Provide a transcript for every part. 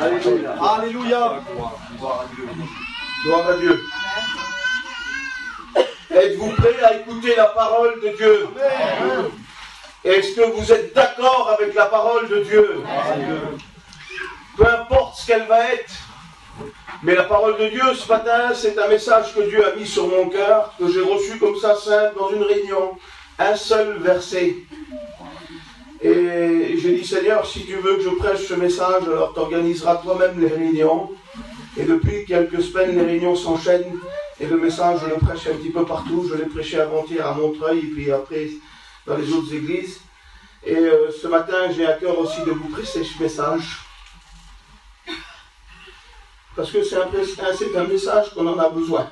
Alléluia. Alléluia. Gloire à Dieu. Êtes-vous prêts à écouter la parole de Dieu? Est-ce que vous êtes d'accord avec la parole de Dieu? Peu importe ce qu'elle va être. Mais la parole de Dieu ce matin, c'est un message que Dieu a mis sur mon cœur, que j'ai reçu comme ça simple dans une réunion. Un seul verset. Et j'ai dit, Seigneur, si tu veux que je prêche ce message, alors tu organiseras toi-même les réunions. Et depuis quelques semaines, les réunions s'enchaînent. Et le message, je le prêche un petit peu partout. Je l'ai prêché avant-hier à Montreuil, et puis après dans les autres églises. Et ce matin, j'ai à cœur aussi de vous prêcher ce message. Parce que c'est un message qu'on en a besoin.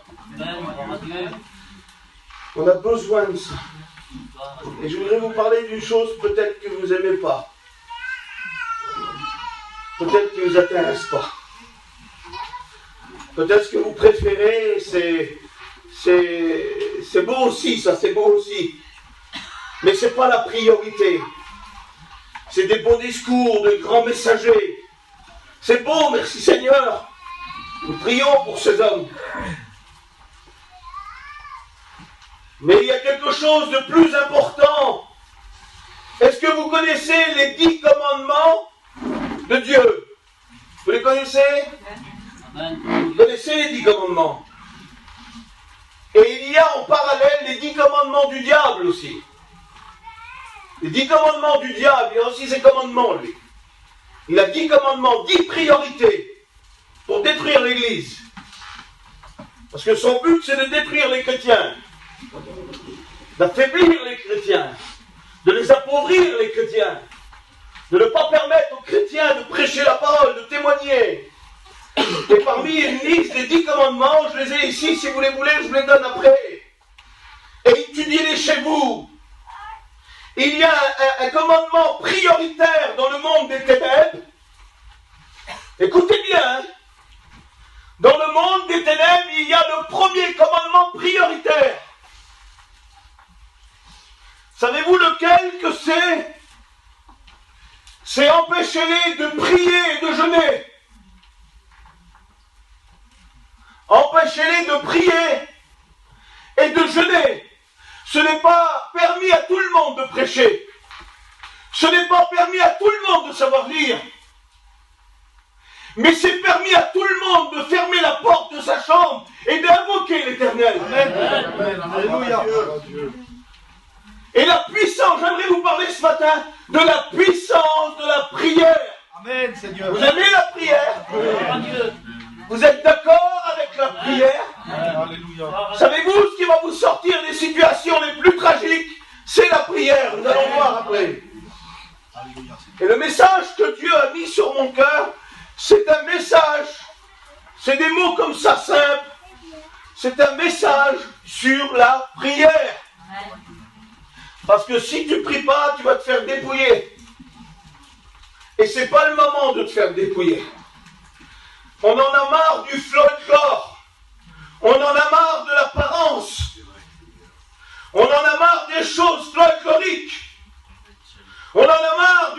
On a besoin de ça. Et je voudrais vous parler d'une chose peut-être que vous n'aimez pas. Peut-être qui ne vous intéresse pas. Peut-être ce que vous préférez, c'est beau aussi, ça c'est beau aussi. Mais ce n'est pas la priorité. C'est des beaux discours, de grands messagers. C'est beau, merci Seigneur. Nous prions pour ces hommes. Mais il y a quelque chose de plus important. Est-ce que vous connaissez les 10 commandements de Dieu? Vous les connaissez? Vous connaissez les 10 commandements? Et il y a en parallèle les 10 commandements du diable aussi. Les 10 commandements du diable, il y a aussi ses commandements, lui. Il a 10 commandements, 10 priorités pour détruire l'Église. Parce que son but, c'est de détruire les chrétiens, d'affaiblir les chrétiens, de les appauvrir les chrétiens, de ne pas permettre aux chrétiens de prêcher la parole, de témoigner. Et parmi une liste des 10 commandements, je les ai ici, si vous les voulez, je vous les donne après. Et étudiez-les chez vous. Il y a un commandement prioritaire dans le monde des ténèbres. Écoutez bien, dans le monde des ténèbres, il y a le premier commandement prioritaire. Savez-vous lequel que c'est? C'est empêcher-les de prier et de jeûner. Empêchez-les de prier et de jeûner. Ce n'est pas permis à tout le monde de prêcher. Ce n'est pas permis à tout le monde de savoir lire. Mais c'est permis à tout le monde de fermer la porte de sa chambre et d'invoquer l'Éternel. Amen. Alléluia. Et la puissance, j'aimerais vous parler ce matin de la puissance de la prière. Amen, Seigneur. Vous aimez la prière? Vous êtes d'accord avec la prière? Alléluia. Savez-vous ce qui va vous sortir des situations les plus tragiques? C'est la prière. Nous allons voir après. Et le message que Dieu a mis sur mon cœur, c'est un message. C'est des mots comme ça simples. C'est un message sur la prière. Parce que si tu ne pries pas, tu vas te faire dépouiller. Et ce n'est pas le moment de te faire dépouiller. On en a marre du folklore. On en a marre de l'apparence. On en a marre des choses folkloriques. On en a marre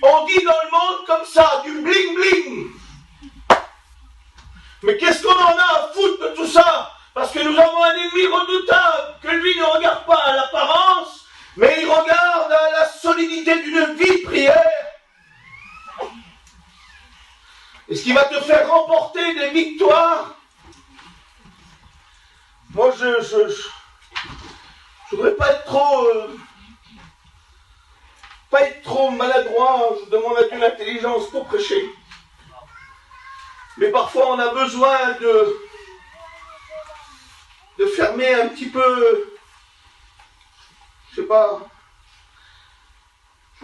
on dit dans le monde comme ça, du bling bling. Mais qu'est-ce qu'on en a à foutre de tout ça? Parce que nous avons un ennemi redoutable, que lui ne regarde pas à l'apparence, mais il regarde à la solidité d'une vie de prière. Et ce qui va te faire remporter des victoires. Moi, je voudrais pas être trop maladroit. Je demande à Dieu l'intelligence pour prêcher. Mais parfois, on a besoin de fermer un petit peu, je sais pas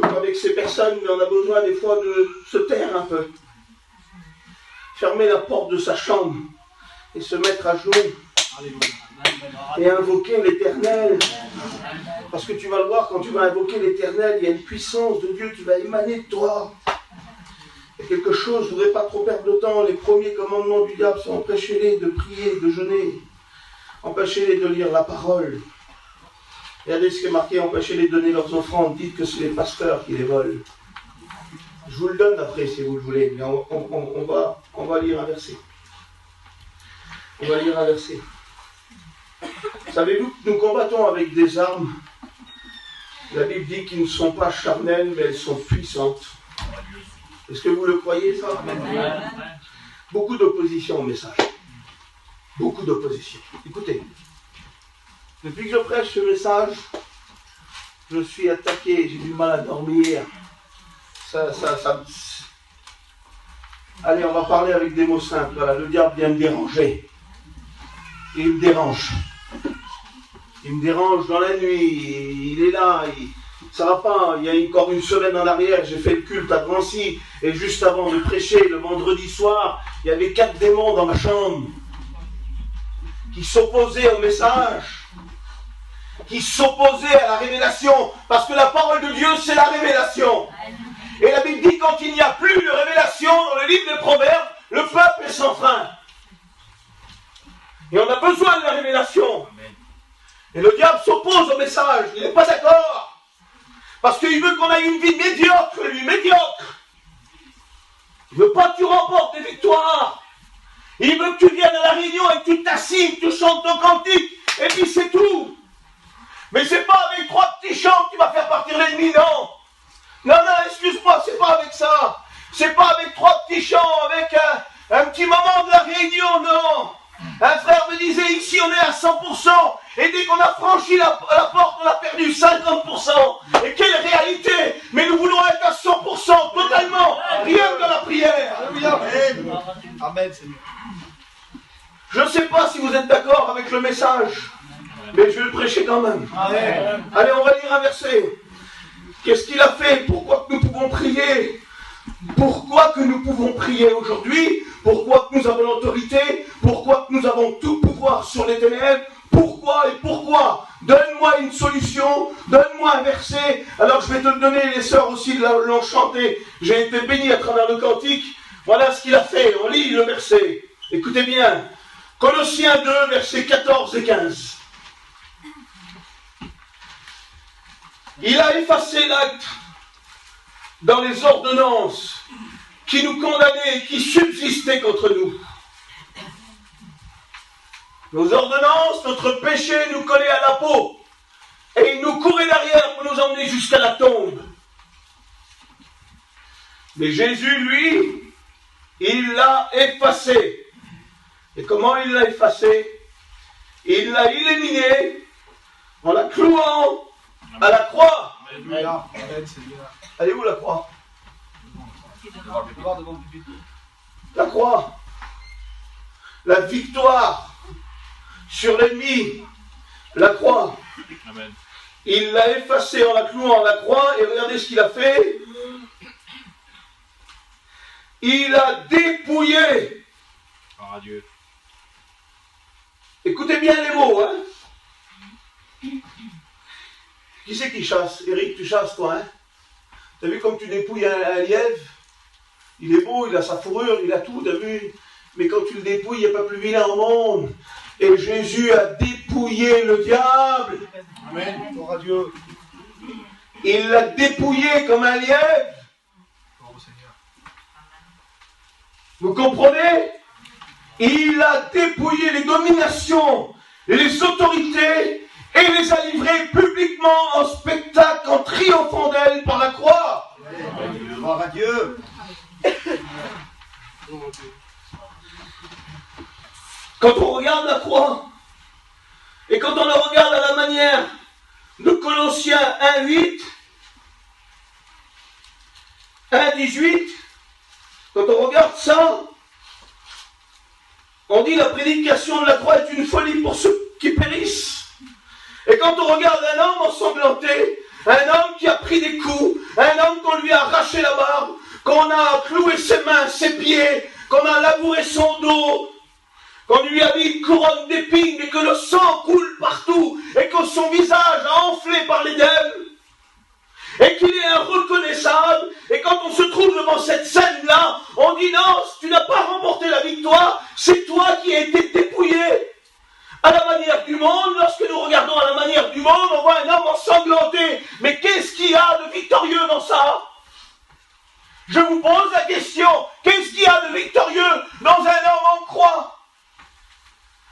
avec ces personnes, mais on a besoin des fois de se taire un peu. Fermer la porte de sa chambre et se mettre à genoux et invoquer l'Éternel. Parce que tu vas le voir, quand tu vas invoquer l'Éternel, il y a une puissance de Dieu qui va émaner de toi. Il y a quelque chose, je ne voudrais pas trop perdre de temps. Les premiers commandements du diable sont empêchez-les de prier, de jeûner. Empêchez-les de lire la parole. Regardez ce qui est marqué, empêchez-les de donner leurs offrandes. Dites que c'est les pasteurs qui les volent. Je vous le donne après si vous le voulez, mais on va lire un verset. On va lire un verset. Savez-vous que nous combattons avec des armes? La Bible dit qu'ils ne sont pas charnelles, mais elles sont puissantes. Est-ce que vous le croyez, ça? Beaucoup d'opposition au message. Beaucoup d'opposition. Écoutez, depuis que je prêche ce message, je suis attaqué, j'ai du mal à dormir. Allez, on va parler avec des mots simples. Voilà, le diable vient me déranger. Il me dérange. Il me dérange dans la nuit. Il est là. Ça va pas. Il y a encore une semaine en arrière, j'ai fait le culte à Drancy. Et juste avant de prêcher, le vendredi soir, il y avait 4 démons dans ma chambre qui s'opposaient au message, qui s'opposaient à la révélation. Parce que la parole de Dieu, c'est la révélation. Et la Bible dit, quand il n'y a plus de révélation dans le livre des Proverbes, le peuple est sans frein. Et on a besoin de la révélation. Et le diable s'oppose au message. Il n'est pas d'accord. Parce qu'il veut qu'on ait une vie médiocre, lui, médiocre. Il ne veut pas que tu remportes des victoires. Il veut que tu viennes à la réunion et que tu t'assises, tu chantes ton cantique, et puis c'est tout. Mais c'est pas avec 3 petits chants que tu vas faire partir l'ennemi, non. Non, excuse-moi, c'est pas avec ça. C'est pas avec 3 petits chants, avec un petit moment de la réunion, non. Un frère me disait, ici on est à 100%, et dès qu'on a franchi la porte, on a perdu 50%. Et quelle réalité! Mais nous voulons être à 100%, totalement, rien que dans la prière. Amen. Amen, Seigneur. Je ne sais pas si vous êtes d'accord avec le message, mais je vais le prêcher quand même. Amen. Allez, on va lire un verset. Qu'est-ce qu'il a fait? Pourquoi que nous pouvons prier? Pourquoi que nous pouvons prier aujourd'hui? Pourquoi que nous avons l'autorité? Pourquoi que nous avons tout pouvoir sur les ténèbres? Pourquoi et pourquoi? Donne-moi une solution, donne-moi un verset. Alors je vais te le donner, les sœurs aussi l'ont chanté. J'ai été béni à travers le cantique. Voilà ce qu'il a fait. On lit le verset. Écoutez bien. Colossiens 2, versets 14 et 15. Il a effacé l'acte dans les ordonnances qui nous condamnaient et qui subsistaient contre nous. Nos ordonnances, notre péché nous collait à la peau et il nous courait derrière pour nous emmener jusqu'à la tombe. Mais Jésus, lui, il l'a effacé. Et comment il l'a effacé? Il l'a éliminé en la clouant à la croix. Elle est où la croix? La croix. La victoire sur l'ennemi. La croix. Amen. Il l'a effacé en la clouant à la croix. Et regardez ce qu'il a fait. Il a dépouillé. Par Dieu. Écoutez bien les mots, hein. Qui c'est qui chasse? Eric, tu chasses toi, hein? T'as vu comme tu dépouilles un lièvre? Il est beau, il a sa fourrure, il a tout, t'as vu? Mais quand tu le dépouilles, il n'y a pas plus vilain au monde. Et Jésus a dépouillé le diable. Amen. Gloire à Dieu. Il l'a dépouillé comme un lièvre. Gloire au Seigneur. Vous comprenez? Il a dépouillé les dominations, les autorités, et les a livrées publiquement en spectacle, en triomphant d'elles par la croix. Gloire à Dieu. Quand on regarde la croix, et quand on la regarde à la manière de Colossiens 1:8, 1:18, quand on regarde ça, on dit la prédication de la croix est une folie pour ceux qui périssent. Et quand on regarde un homme ensanglanté, un homme qui a pris des coups, un homme qu'on lui a arraché la barbe, qu'on a cloué ses mains, ses pieds, qu'on a labouré son dos, qu'on lui a mis une couronne d'épines, mais que le sang coule partout, et que son visage a enflé par l'Éden, et qu'il est inreconnaissable, et quand on se trouve devant cette scène-là, on dit non, tu n'as pas remporté la victoire, c'est toi qui as été dépouillé. À la manière du monde, lorsque nous regardons à la manière du monde, on voit un homme ensanglanté, mais qu'est-ce qu'il y a de victorieux dans ça? Je vous pose la question, qu'est-ce qu'il y a de victorieux dans un homme en croix?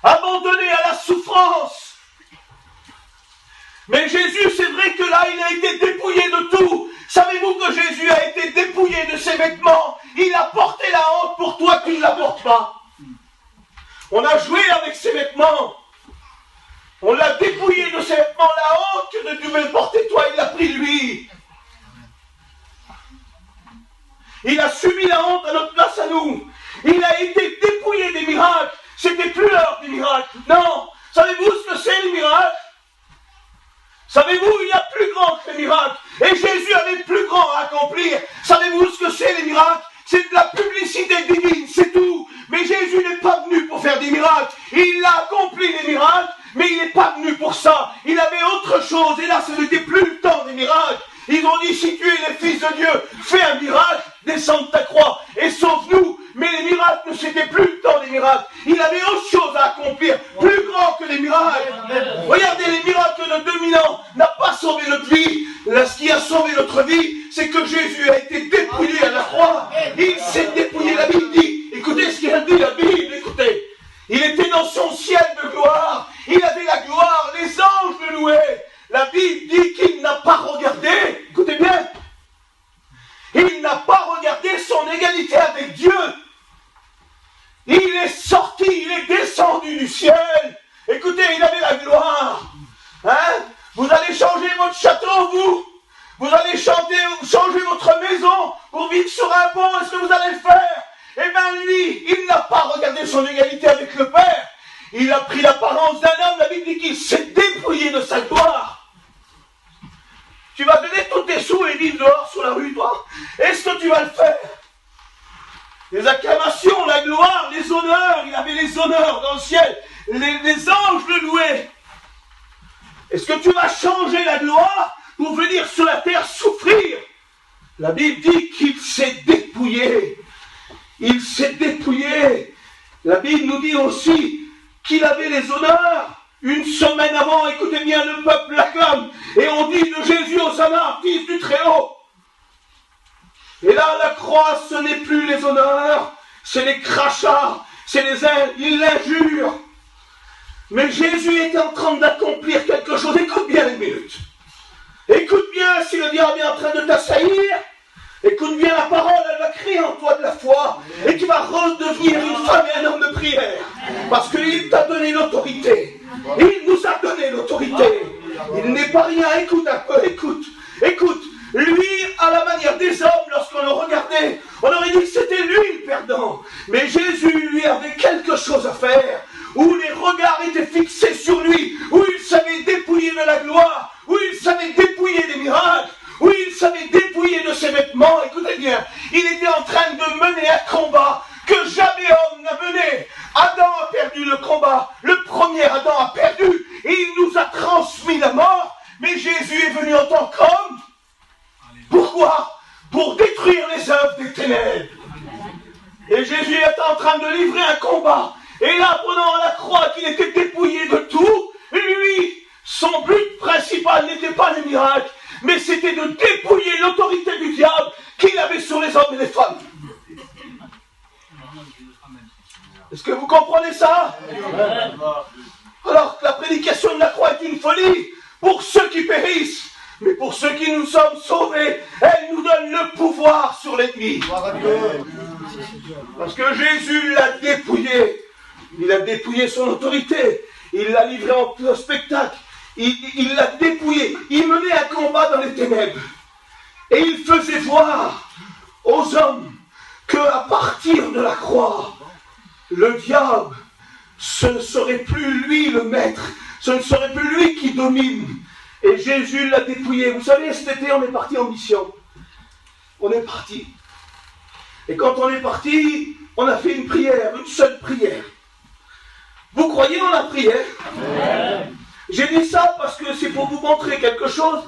Abandonné à la souffrance. Mais Jésus, c'est vrai que là, il a été dépouillé de tout. Savez-vous que Jésus a été dépouillé de ses vêtements? Il a porté la honte pour toi qui ne la portes pas. On a joué avec ses vêtements. On l'a dépouillé de ses vêtements. La honte que tu devais porter toi, il l'a pris lui. Il a subi la honte à notre place à nous. Il a été dépouillé des miracles. C'était plus l'heure des miracles. Non. Savez-vous ce que c'est les miracles? Savez-vous, il y a plus grand que les miracles. Et Jésus avait plus grand à accomplir. Savez-vous ce que c'est les miracles? C'est de la publicité divine, c'est tout. Mais Jésus n'est pas venu pour faire des miracles. Il a accompli les miracles, mais il n'est pas venu pour ça. Il avait autre chose. Et là, ce n'était plus le temps des miracles. Ils ont dit, si tu es le Fils de Dieu, fais un miracle, descends de ta croix et sauve-nous. Mais les miracles, c'était plus le temps des miracles. Il avait autre chose à accomplir, plus grand que les miracles. Regardez, les miracles de 2000 ans n'ont pas sauvé notre vie. Là, ce qui a sauvé notre vie, c'est que Jésus a été dépouillé à la croix. Il s'est dépouillé, la Bible dit. Écoutez ce qu'il a dit, la Bible, écoutez. Il était dans son ciel de gloire. Il avait la gloire, les anges le louaient. La Bible dit qu'il n'a pas regardé, écoutez bien, il n'a pas regardé son égalité avec Dieu. Il est sorti, il est descendu du ciel. Écoutez, il avait la gloire. Hein? Vous allez changer votre château, vous. Vous allez changer votre maison pour vivre sur un pont. Est-ce que vous allez le faire? Eh bien lui, il n'a pas regardé son égalité avec le Père. Il a pris l'apparence d'un homme. La Bible dit qu'il s'est dépouillé de sa gloire. Tu vas donner tous tes sous et vivre dehors sur la rue, toi? Est-ce que tu vas le faire? Les acclamations, la gloire, les honneurs, il avait les honneurs dans le ciel. Les anges le louaient. Est-ce que tu vas changer la gloire pour venir sur la terre souffrir? La Bible dit qu'il s'est dépouillé. Il s'est dépouillé. La Bible nous dit aussi qu'il avait les honneurs. Une semaine avant, écoutez bien, le peuple l'acclame. Et on dit de Jésus Hosanna, fils du Très-Haut. Et là, la croix, ce n'est plus les honneurs, c'est les crachats, c'est l'injure. Mais Jésus est en train d'accomplir quelque chose. Écoute bien une minute. Écoute bien, si le diable est en train de t'assaillir, écoute bien la parole, elle va créer en toi de la foi. Et tu vas redevenir une femme et un homme de prière. Parce qu'il t'a donné l'autorité. Il nous a donné l'autorité. Il n'est pas rien. Écoute un peu, écoute. Lui, à la manière des hommes, lorsqu'on le regardait, on aurait dit que c'était lui le perdant. Mais Jésus, lui, avait quelque chose à faire, où les regards étaient fixés sur lui, où il savait dépouiller de la gloire, où il savait dépouiller des miracles, où il savait dépouiller de ses vêtements. Écoutez bien, il était en train de mener un combat que jamais homme n'a mené. Adam a perdu le combat. Le premier Adam a perdu. Et il nous a transmis la mort. Mais Jésus est venu en tant qu'homme. Pourquoi? Pour détruire les œuvres des ténèbres. Et Jésus est en train de livrer un combat. Et là, pendant la croix qu'il était dépouillé de tout, lui, son but principal n'était pas les miracles, mais c'était de dépouiller l'autorité du diable qu'il avait sur les hommes et les femmes. Est-ce que vous comprenez ça? Alors que la prédication de la croix est une folie pour ceux qui périssent, mais pour ceux qui nous sommes sauvés, elle nous donne le pouvoir sur l'ennemi. Parce que Jésus l'a dépouillé. Il a dépouillé son autorité. Il l'a livré en spectacle. Il l'a dépouillé. Il menait un combat dans les ténèbres. Et il faisait voir aux hommes qu'à partir de la croix, le diable, ce ne serait plus lui le maître. Ce ne serait plus lui qui domine. Et Jésus l'a dépouillé. Vous savez, cet été, on est parti en mission. On est parti. Et quand on est parti, on a fait une prière, une seule prière. Vous croyez en la prière? Amen. J'ai dit ça parce que c'est pour vous montrer quelque chose,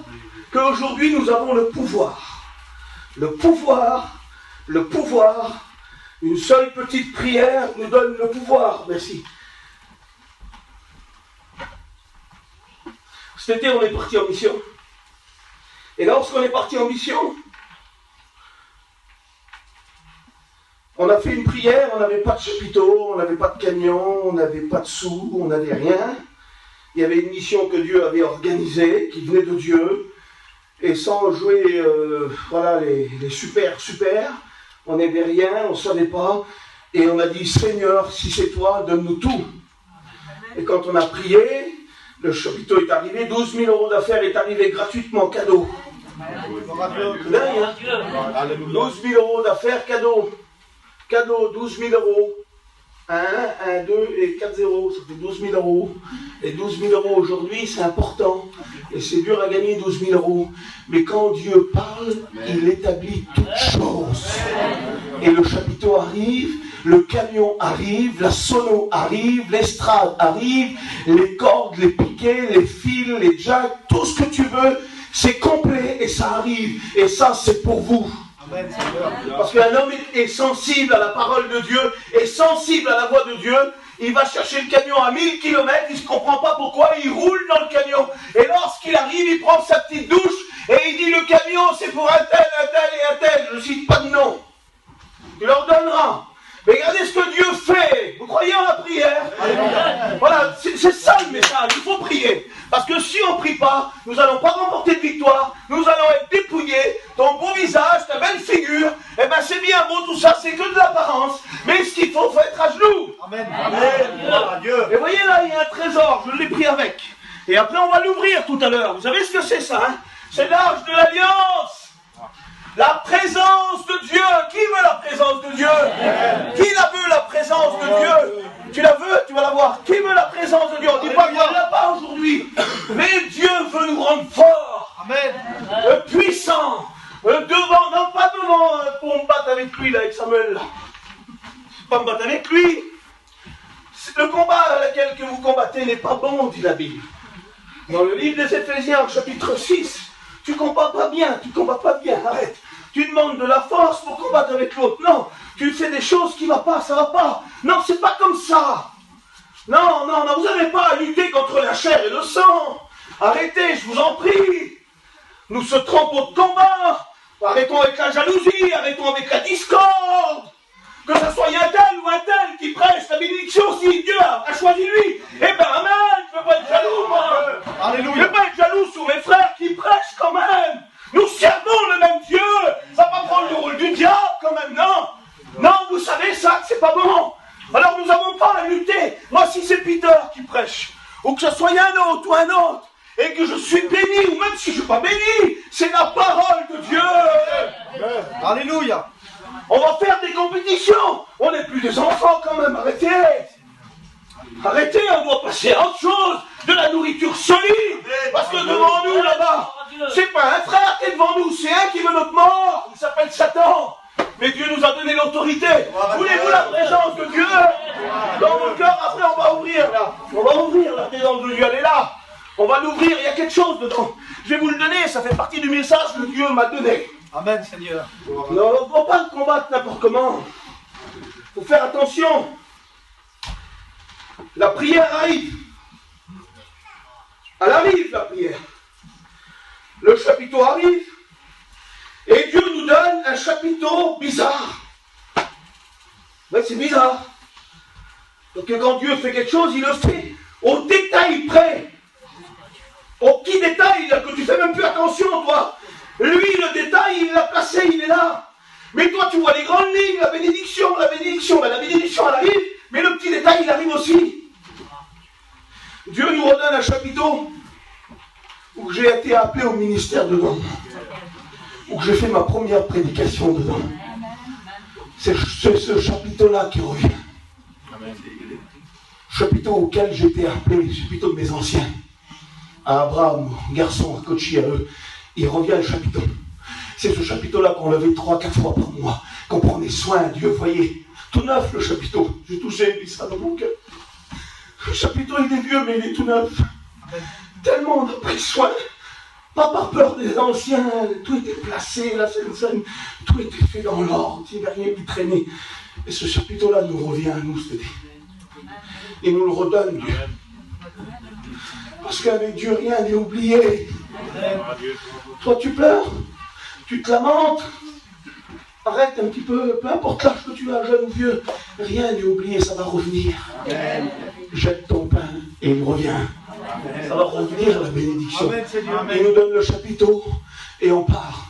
qu'aujourd'hui nous avons le pouvoir. Le pouvoir, une seule petite prière nous donne le pouvoir. Merci. Cet été, on est parti en mission. Et lorsqu'on est parti en mission, On a fait une prière, on n'avait pas de chapiteau, on n'avait pas de camion, on n'avait pas de sous, on n'avait rien. Il y avait une mission que Dieu avait organisée, qui venait de Dieu. Et sans jouer les super, on n'avait rien, on ne savait pas. Et on a dit, Seigneur, si c'est toi, donne-nous tout. Et quand on a prié, le chapiteau est arrivé, 12 000 euros d'affaires est arrivé gratuitement, cadeau. C'est dingue, hein? 12 000 euros d'affaires, cadeau. Cadeau, 12 000 euros. 1, 2 et 4 zéros, ça fait 12 000 euros. Et 12 000 euros aujourd'hui, c'est important. Et c'est dur à gagner 12 000 euros. Mais quand Dieu parle, il établit toutes choses. Et le chapiteau arrive, le camion arrive, la sono arrive, l'estrade arrive, les cordes, les piquets, les fils, les jacks, tout ce que tu veux, c'est complet et ça arrive. Et ça, c'est pour vous. Parce qu'un homme est sensible à la parole de Dieu, est sensible à la voix de Dieu. Il va chercher le camion à 1000 km, il ne comprend pas pourquoi, il roule dans le camion. Et lorsqu'il arrive, il prend sa petite douche et il dit, le camion c'est pour un tel et un tel. Je ne cite pas de nom. Tu leur donneras. Mais regardez ce que Dieu fait. Vous croyez en la prière? Voilà, c'est ça le message. Il faut prier. Parce que si on ne prie pas, nous n'allons pas remporter de victoire. Nous allons être dépouillés. Ton beau visage, ta belle figure, eh ben c'est bien beau tout ça, c'est que de l'apparence. Mais ce qu'il faut être à genoux. Amen. Amen. Et voyez là, il y a un trésor. Je l'ai pris avec. Et après, on va l'ouvrir tout à l'heure. Vous savez ce que c'est ça, hein? C'est l'arche de l'alliance. La présence de Dieu. Qui veut la présence de Dieu? Qui la veut, la présence de Dieu? Tu la veux, tu vas la voir. Qui veut la présence de Dieu? On ne dit pas qu'on ne l'a pas aujourd'hui. Mais Dieu veut nous rendre forts. Amen. Puissants. Devant, non pas devant pour me battre avec lui, là, avec Samuel. Là. Pas me battre avec lui. Le combat à lequel que vous combattez n'est pas bon, dit la Bible. Dans le livre des Éphésiens, chapitre 6, tu ne combats pas bien, arrête. Tu demandes de la force pour combattre avec l'autre. Non, tu fais des choses qui ne vont pas, ça ne va pas. Non, c'est pas comme ça. Non, vous n'avez pas à lutter contre la chair et le sang. Arrêtez, je vous en prie. Nous se trompons de combat. Arrêtons avec la jalousie, arrêtons avec la discorde. Que ce soit un tel ou un tel qui prêche la bénédiction, si Dieu a choisi lui, eh ben amen, je ne veux pas être jaloux, moi. Alléluia. Je ne veux pas être jaloux sur mes frères qui prêchent quand même. Nous servons le même Dieu. Ça va pas prendre le rôle du diable quand même, non. Non, vous savez ça, c'est pas bon. Alors nous n'avons pas à lutter. Moi, si c'est Peter qui prêche, ou que ce soit un autre ou un autre, et que je suis béni, ou même si je ne suis pas béni, c'est la parole de Dieu. Alléluia. On va faire des compétitions. On n'est plus des enfants quand même, arrêtez. Arrêtez, on doit passer à autre chose. De la nourriture solide. Parce que devant nous, là-bas, c'est pas un frère qui est devant nous, c'est un qui veut notre mort. Il s'appelle Satan. Mais Dieu nous a donné l'autorité. Voulez-vous la présence de Dieu dans vos cœurs? Après, on va ouvrir là. On va ouvrir la présence de Dieu. Elle est là. On va l'ouvrir. Il y a quelque chose dedans. Je vais vous le donner. Ça fait partie du message que Dieu m'a donné. Amen, Seigneur. Non, on ne faut pas le combattre n'importe comment. Il faut faire attention. La prière arrive. Elle arrive, la prière. Le chapiteau arrive. Et Dieu nous donne un chapiteau bizarre. Ouais, c'est bizarre. Donc quand Dieu fait quelque chose, il le fait au détail près. Au petit détail, là, que tu fais même plus attention, toi. Lui, le détail, il l'a placé, il est là. Mais toi, tu vois les grandes lignes, la bénédiction, ben, la bénédiction, elle arrive, mais le petit détail, il arrive aussi. Dieu nous redonne un chapiteau où j'ai été appelé au ministère dedans, où j'ai fait ma première prédication dedans. C'est ce chapiteau-là qui revient. Chapiteau auquel j'étais appelé, le chapiteau de mes anciens. À Abraham, garçon, à Kochi, à eux. Il revient le chapiteau. C'est ce chapiteau-là qu'on levait 3-4 fois par mois, qu'on prenait soin, Dieu, voyez. Tout neuf le chapiteau. J'ai touché ça dans mon cœur. Le chapiteau, il est vieux, mais il est tout neuf. Tellement on a pris soin. Pas par peur des anciens. Tout était placé, la scène, tout était fait dans l'ordre. Il n'y avait rien qui traînait. Et ce chapiteau-là nous revient à nous, c'est-à-dire. Il nous le redonne, Dieu. Parce qu'avec Dieu, rien n'est oublié. Toi, tu pleures, tu te lamentes. Arrête un petit peu, peu importe l'âge que tu as, jeune ou vieux, rien n'est oublié, ça va revenir. Amen. Jette ton pain et il revient. Amen. Ça va revenir la bénédiction. Amen. Il nous donne le chapiteau et on part.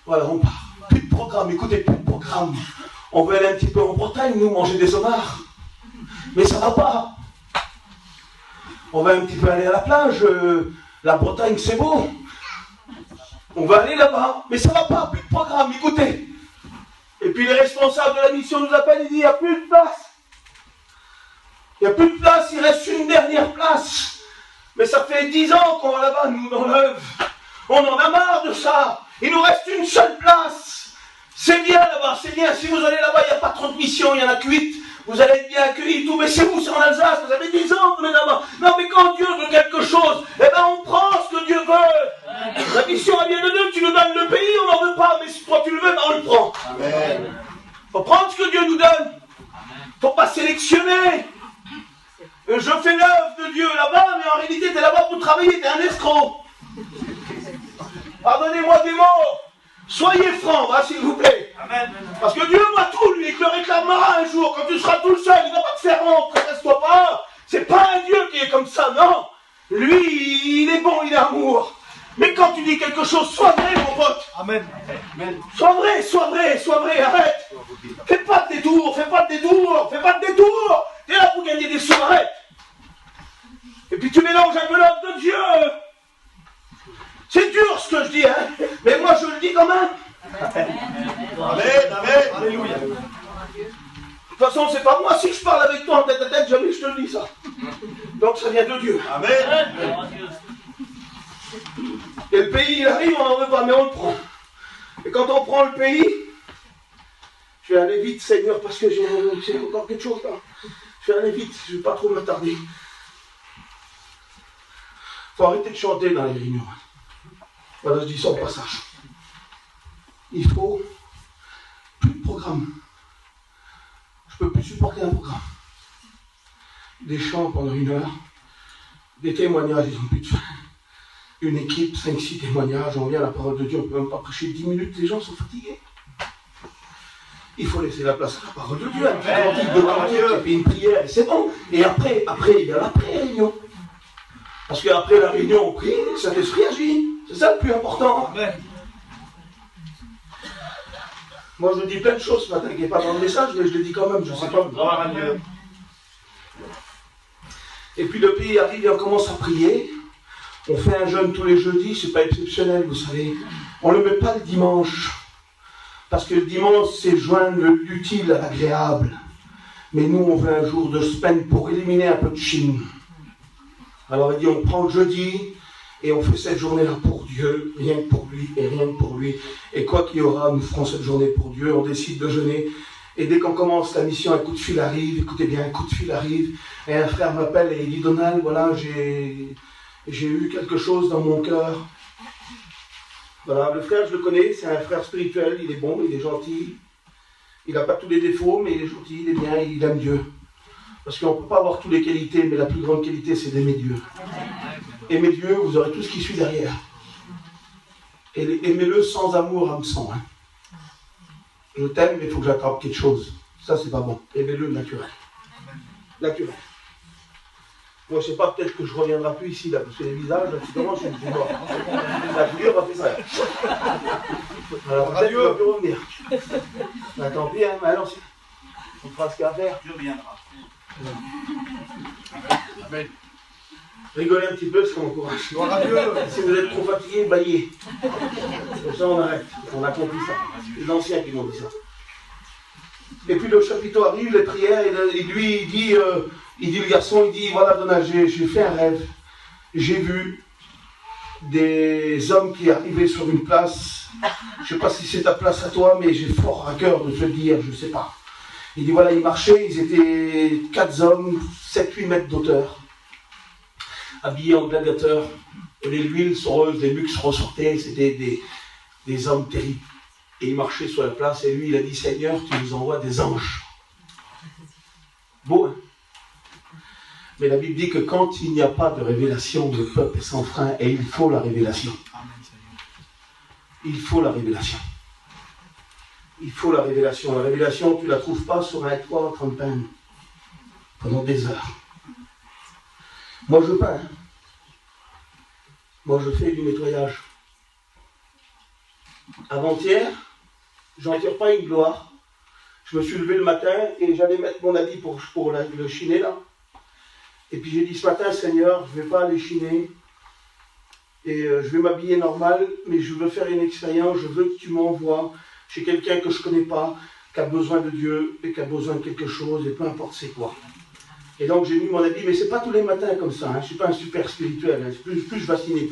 Voilà, on part. Plus de programme, écoutez, plus de programme. On veut aller un petit peu en Bretagne, nous, manger des homards. Mais ça va pas. On va un petit peu aller à la plage. La Bretagne, c'est beau. On va aller là-bas. Mais ça va pas, plus de programme, écoutez. Et puis les responsables de la mission nous appellent et disent, il n'y a plus de place. Il n'y a plus de place, il reste une dernière place. Mais ça fait 10 ans qu'on va là-bas, nous, dans l'œuvre. On en a marre de ça. Il nous reste une seule place. C'est bien là-bas, c'est bien. Si vous allez là-bas, il n'y a pas trop de missions, il y en a que 8. Vous allez être bien accueillis, tout. Mais c'est vous, c'est en Alsace, vous avez 10 ans que vous êtes là-bas. Non, mais quand Dieu veut quelque chose, eh ben on prend ce que Dieu veut. La mission, elle vient de Dieu, tu nous donnes le pays, on n'en veut pas. Mais si toi tu le veux, ben on le prend. Amen. Faut prendre ce que Dieu nous donne. Faut pas sélectionner. Je fais l'œuvre de Dieu là-bas, mais en réalité, tu es là-bas pour travailler, tu es un escroc. Pardonnez-moi des mots. Soyez francs, hein, s'il vous plaît. Amen. Parce que Dieu voit tout, lui, et te le réclamera un jour. Quand tu seras tout seul, il ne va pas te faire honte. Reste-toi pas. C'est pas un Dieu qui est comme ça, non. Lui, il est bon, il est amour. Mais quand tu dis quelque chose, sois vrai, mon pote. Amen. Amen. Sois vrai, sois vrai, sois vrai, arrête. Fais pas de détour, fais pas de détour, fais pas de détour. T'es là pour gagner des sous, arrête. Et puis tu mélanges un peu l'œuvre de Dieu. C'est dur ce que je dis, hein, mais moi je le dis quand même. Amen, amen, alléluia. De toute façon, c'est pas moi, si je parle avec toi en tête à tête, jamais je te le dis ça. Donc ça vient de Dieu. Amen. Et le pays, il arrive, on n'en veut pas, mais on le prend. Et quand on prend le pays, je vais aller vite, Seigneur, parce que j'ai encore quelque chose là. Je vais aller vite, je ne vais pas trop m'attarder. Il faut arrêter de chanter dans les réunions. Voilà, je dis ça au passage. Il faut plus de programme. Je ne peux plus supporter un programme. Des chants pendant 1 heure, des témoignages, ils n'ont plus de fin. Une équipe, 5-6 témoignages, on vient à la parole de Dieu, on ne peut même pas prêcher 10 minutes, les gens sont fatigués. Il faut laisser la place à la parole de Dieu, un petit cantique de Dieu, et puis une prière, et c'est bon. Et après, il y a l'après-réunion. Parce qu'après la réunion, on prie, le Saint-Esprit agit. C'est ça le plus important. Amen. Moi, je dis plein de choses ce matin qui n'est pas dans le message, mais je le dis quand même, je ne sais pas. Et puis le pays arrive et on commence à prier. On fait un jeûne tous les jeudis, c'est pas exceptionnel, vous savez. On ne le met pas le dimanche. Parce que le dimanche, c'est joindre l'utile à l'agréable. Mais nous, on veut un jour de semaine pour éliminer un peu de chine. Alors il dit, on prend le jeudi et on fait cette journée-là pour Dieu, rien que pour lui et rien que pour lui. Et quoi qu'il y aura, nous ferons cette journée pour Dieu, on décide de jeûner. Et dès qu'on commence la mission, un coup de fil arrive, écoutez bien, un coup de fil arrive. Et un frère m'appelle et il dit, Donald, voilà, j'ai eu quelque chose dans mon cœur. Voilà, le frère, je le connais, c'est un frère spirituel, il est bon, il est gentil. Il n'a pas tous les défauts, mais il est gentil, il est bien, il aime Dieu. Parce qu'on ne peut pas avoir toutes les qualités, mais la plus grande qualité, c'est d'aimer Dieu. Aimez Dieu, vous aurez tout ce qui suit derrière. Et aimez-le sans amour, hameçon. Hein. Je t'aime, mais il faut que j'attrape quelque chose. Ça, c'est pas bon. Aimez-le naturel. Naturel. Moi, je ne sais pas, peut-être que je ne reviendrai plus ici, là, parce que les visages, là, tu commences, je suis mort. La figure va faire ça. Alors, peut-être qu'il ne va plus revenir. Ben, tant pis, hein, mais alors, on fera ce qu'il y a à faire. Dieu reviendra. Amen. Rigolez un petit peu, ça m'encourage. Si vous êtes trop fatigué, baillez. Comme ça, on arrête. On a compris ça. C'est les anciens qui m'ont dit ça. Et puis le chapiteau arrive, les prières, et lui, il dit le garçon, il dit, voilà, Donald, j'ai fait un rêve. J'ai vu des hommes qui arrivaient sur une place. Je ne sais pas si c'est ta place à toi, mais j'ai fort à cœur de te le dire, je ne sais pas. Il dit, voilà, ils marchaient, ils étaient 4 hommes, 7-8 mètres d'auteur, habillés en gladiateurs. Les huiles soreuses, les luxe ressortaient, c'était des hommes terribles. Et ils marchaient sur la place, et lui, il a dit, Seigneur, tu nous envoies des anges. Beau, hein? Mais la Bible dit que quand il n'y a pas de révélation, le peuple est sans frein, et il faut la révélation. Il faut la révélation. il faut la révélation. La révélation, tu ne la trouves pas sur un toit en train de peindre pendant des heures. Moi, je peins. Moi, je fais du nettoyage. Avant-hier, j'en tire pas une gloire. Je me suis levé le matin et j'allais mettre mon habit pour le chiner là. Et puis j'ai dit ce matin, Seigneur, je ne vais pas aller chiner. Et je vais m'habiller normal, mais je veux faire une expérience, je veux que tu m'envoies chez quelqu'un que je ne connais pas, qui a besoin de Dieu et qui a besoin de quelque chose, et peu importe c'est quoi. Et donc j'ai mis mon habit, mais c'est pas tous les matins comme ça, hein. Je ne suis pas un super spirituel, hein. plus je vais chiner,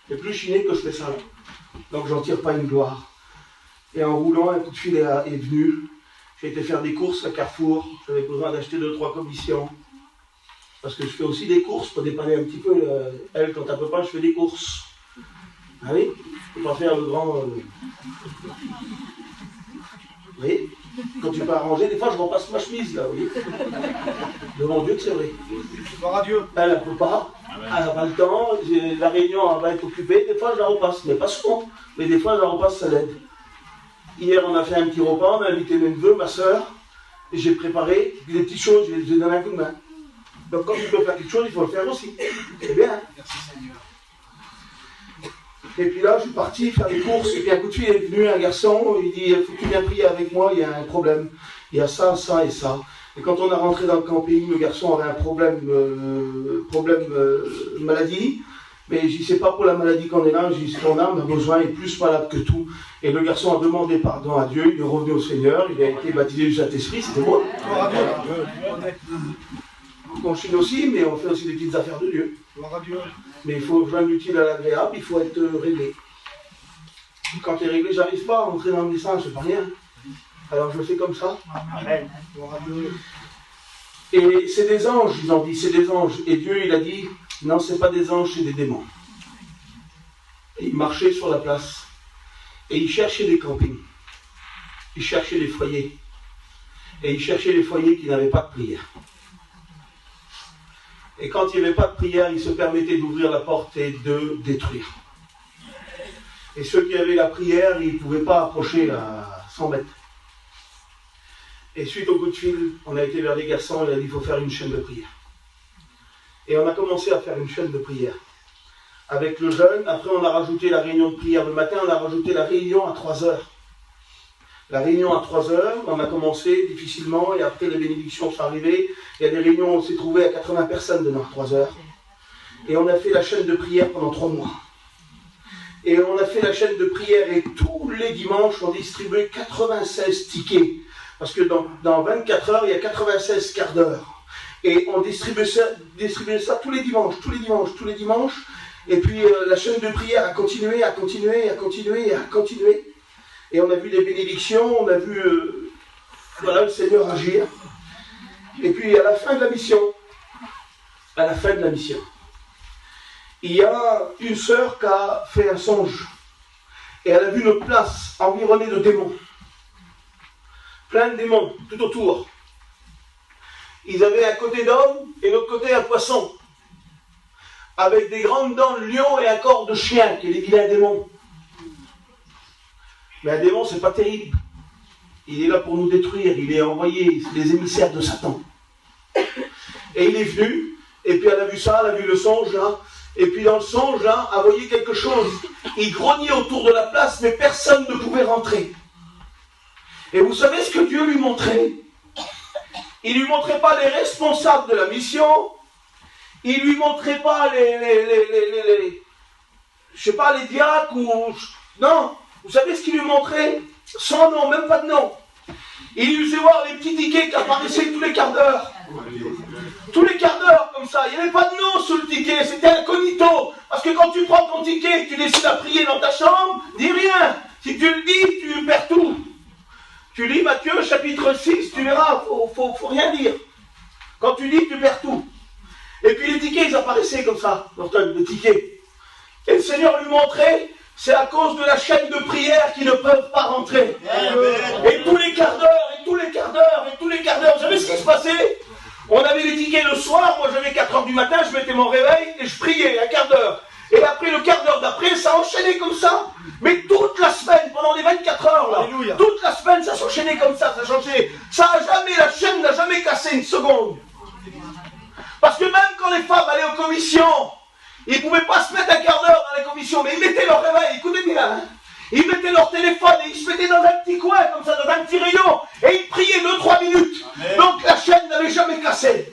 c'est plus chiner que je fais ça. Là. Donc j'en tire pas une gloire. Et en roulant, un coup de fil est venu. J'ai été faire des courses à Carrefour, j'avais besoin d'acheter 2-3 commissions. Parce que je fais aussi des courses pour dépanner un petit peu. Elle, quand elle ne peut pas, je fais des courses. Ah oui, je ne peux pas faire le grand... Vous voyez, quand tu peux arranger, des fois je repasse ma chemise là, vous voyez. Devant Dieu que c'est vrai. Elle ne peut pas, elle n'a pas le temps, la réunion elle va être occupée, des fois je la repasse, mais pas souvent. Mais des fois je la repasse, ça l'aide. Hier on a fait un petit repas, on a invité mes neveux, ma soeur, et j'ai préparé des petites choses, je les ai donné un coup de main. Donc quand tu peux faire quelque chose, il faut le faire aussi. C'est bien. Merci Seigneur. Et puis là, je suis parti faire des courses, et puis un coup de fil est venu, un garçon, il dit, il faut que tu viennes prier avec moi, il y a un problème. Il y a ça, ça et ça. Et quand on a rentré dans le camping, le garçon avait un problème maladie. Mais je dis, c'est pas pour la maladie qu'on est là, je dis, son âme a besoin, il est plus malade que tout. Et le garçon a demandé pardon à Dieu, il est revenu au Seigneur, il a été baptisé du Saint-Esprit, c'était bon. On chine aussi, mais on fait aussi des petites affaires de Dieu. Mais il faut joindre l'utile à l'agréable, il faut être réglé. Quand tu es réglé, j'arrive pas à rentrer dans le message, c'est pas rien. Alors je fais comme ça. Amen. Et c'est des anges, ils ont dit, c'est des anges. Et Dieu, il a dit, non, c'est pas des anges, c'est des démons. Et il marchait sur la place. Et il cherchait des campings. Il cherchait des foyers. Et il cherchait les foyers qui n'avaient pas de prière. Et quand il n'y avait pas de prière, il se permettait d'ouvrir la porte et de détruire. Et ceux qui avaient la prière, ils ne pouvaient pas approcher à 100 mètres. Et suite au coup de fil, on a été vers les garçons, il a dit il faut faire une chaîne de prière. Et on a commencé à faire une chaîne de prière. Avec le jeûne, après on a rajouté la réunion de prière le matin, on a rajouté la réunion à 3 heures. La réunion à 3 heures, on a commencé difficilement, et après les bénédictions sont arrivées. Il y a des réunions où on s'est trouvé à 80 personnes dedans 3 heures. Et on a fait la chaîne de prière pendant 3 mois. Et on a fait la chaîne de prière et tous les dimanches, on distribuait 96 tickets. Parce que dans 24 heures, il y a 96 quarts d'heure. Et on distribuait ça tous les dimanches. Et puis la chaîne de prière a continué. Et on a vu des bénédictions, on a vu le Seigneur agir. Et puis à la fin de la mission, il y a une sœur qui a fait un songe. Et elle a vu une place environnée de démons. Plein de démons tout autour. Ils avaient un côté d'homme et l'autre côté un poisson. Avec des grandes dents de lion et un corps de chien, qui est les vilains démons. Mais un démon, c'est pas terrible. Il est là pour nous détruire, il est envoyé, c'est les émissaires de Satan. Et il est venu, et puis elle a vu ça, elle a vu le songe là, et puis dans le songe là, elle voyait quelque chose. Il grognait autour de la place, mais personne ne pouvait rentrer. Et vous savez ce que Dieu lui montrait? Il ne lui montrait pas les responsables de la mission, il ne lui montrait pas les diacres ou... Non, vous savez ce qu'il lui montrait? Sans nom, même pas de nom. Il lui faisait voir les petits tickets qui apparaissaient tous les quarts d'heure. Tous les quarts d'heure, comme ça. Il n'y avait pas de nom sur le ticket, c'était incognito. Parce que quand tu prends ton ticket et que tu décides à prier dans ta chambre, dis rien. Si tu le dis, tu perds tout. Tu lis Matthieu chapitre 6, tu verras, faut rien dire. Quand tu lis, tu perds tout. Et puis les tickets, ils apparaissaient comme ça, les tickets. Et le Seigneur lui montrait, c'est à cause de la chaîne de prière qu'ils ne peuvent pas rentrer. Et tous les quarts d'heure, vous savez ce qui se passait? On avait les tickets le soir, moi j'avais 4 heures du matin, je mettais mon réveil et je priais, un quart d'heure. Et après, le quart d'heure d'après, ça enchaînait comme ça. Mais toute la semaine, pendant les 24 heures, là, Alléluia. toute la semaine, ça s'enchaînait comme ça, ça changeait. La chaîne n'a jamais cassé une seconde. Parce que même quand les femmes allaient aux commissions, ils ne pouvaient pas se mettre un quart d'heure dans les commissions, mais ils mettaient leur réveil, écoutez bien, hein. Ils mettaient leur téléphone et ils se mettaient dans un petit coin, comme ça, dans un petit rayon, et ils priaient 2-3 minutes. Amen. Donc la chaîne n'avait jamais cassé.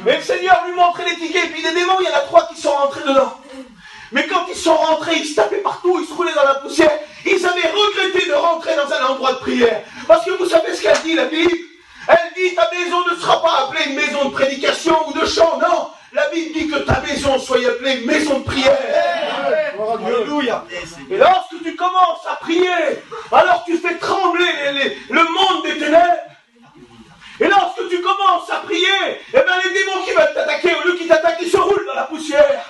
Mais le Seigneur lui montrait les tickets, et puis les démons, il y en a 3 qui sont rentrés dedans. Mais quand ils sont rentrés, ils se tapaient partout, ils se roulaient dans la poussière. Ils avaient regretté de rentrer dans un endroit de prière. Parce que vous savez ce qu'elle dit, la Bible? Elle dit, ta maison ne sera pas appelée une maison de prédication ou de chant, non. La Bible dit que ta maison soit appelée une maison de prière. Alléluia. Et lorsque tu commences à prier, alors tu fais trembler le monde des ténèbres. Et lorsque tu commences à prier, eh bien les démons qui veulent t'attaquer, au lieu qu'ils t'attaquent, ils se roulent dans la poussière.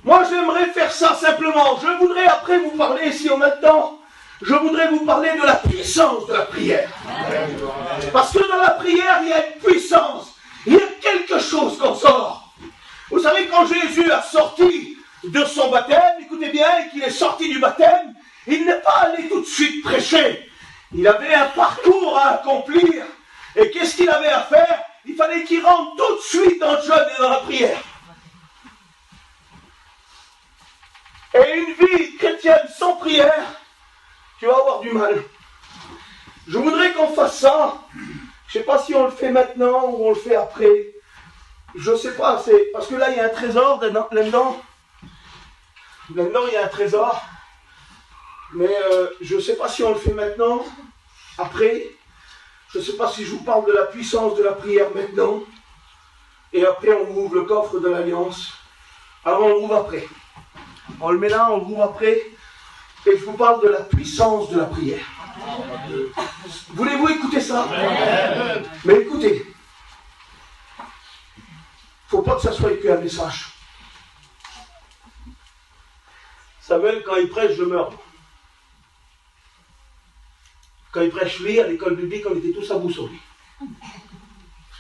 Moi j'aimerais faire ça simplement. Je voudrais après vous parler, si on a le temps, je voudrais vous parler de la puissance de la prière. Parce que dans la prière, il y a une puissance. Il y a quelque chose qu'on sort. Vous savez, quand Jésus a sorti de son baptême, écoutez bien, et qu'il est sorti du baptême, il n'est pas allé tout de suite prêcher. Il avait un parcours à accomplir. Et qu'est-ce qu'il avait à faire? Il fallait qu'il rentre tout de suite dans le jeûne et dans la prière. Et une vie chrétienne sans prière, tu vas avoir du mal. Je voudrais qu'on fasse ça. Je ne sais pas si on le fait maintenant ou on le fait après. Je ne sais pas, c'est parce que là il y a un trésor là-dedans. Là-dedans il y a un trésor. Mais je ne sais pas si on le fait maintenant, après. Je ne sais pas si je vous parle de la puissance de la prière maintenant. Et après on ouvre le coffre de l'Alliance. Alors on l'ouvre après. On le met là, on l'ouvre après. Et je vous parle de la puissance de la prière. Voulez-vous écouter ça? Mais écoutez. Il ne faut pas que ça soit qu'un message. Samuel, quand il prêche, je meurs. Quand il prêche lui, à l'école biblique, on était tous à bout sur lui.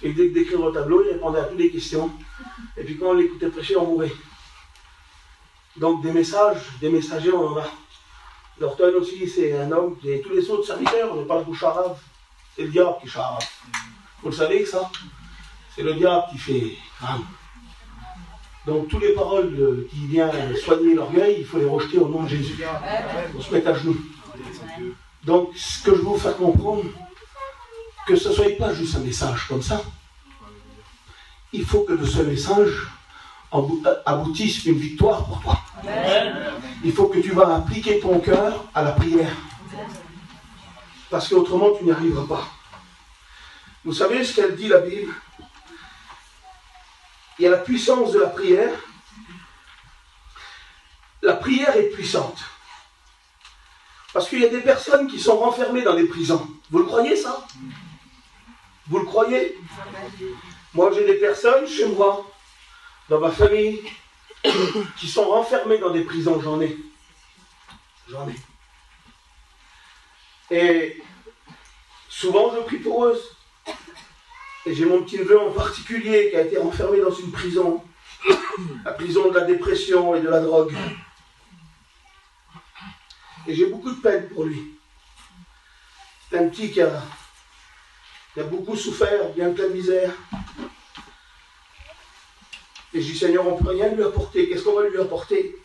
Il venait d'écrire au tableau, il répondait à toutes les questions. Et puis quand on l'écoutait prêcher, on mourait. Donc des messagers, on en a. Norton aussi, c'est un homme, et tous les autres serviteurs, on n'est pas la bouche arabe. C'est le diable qui charade. Vous le savez, ça? C'est le diable qui fait crâne. Donc toutes les paroles qui viennent soigner l'orgueil, il faut les rejeter au nom de Jésus. On se met à genoux. Donc ce que je veux vous faire comprendre, que ce ne soit pas juste un message comme ça. Il faut que de ce message aboutisse une victoire pour toi. Il faut que tu vas appliquer ton cœur à la prière. Parce qu'autrement tu n'y arriveras pas. Vous savez ce qu'elle dit la Bible? Il y a la puissance de la prière. La prière est puissante. Parce qu'il y a des personnes qui sont renfermées dans des prisons. Vous le croyez ça? Vous le croyez? Moi j'ai des personnes chez moi, dans ma famille, qui sont renfermées dans des prisons. J'en ai. Et souvent je prie pour eux. Et j'ai mon petit neveu en particulier qui a été renfermé dans une prison. La prison de la dépression et de la drogue. Et j'ai beaucoup de peine pour lui. C'est un petit qui a beaucoup souffert, bien plein de misère. Et je dis, Seigneur, on ne peut rien lui apporter. Qu'est-ce qu'on va lui apporter?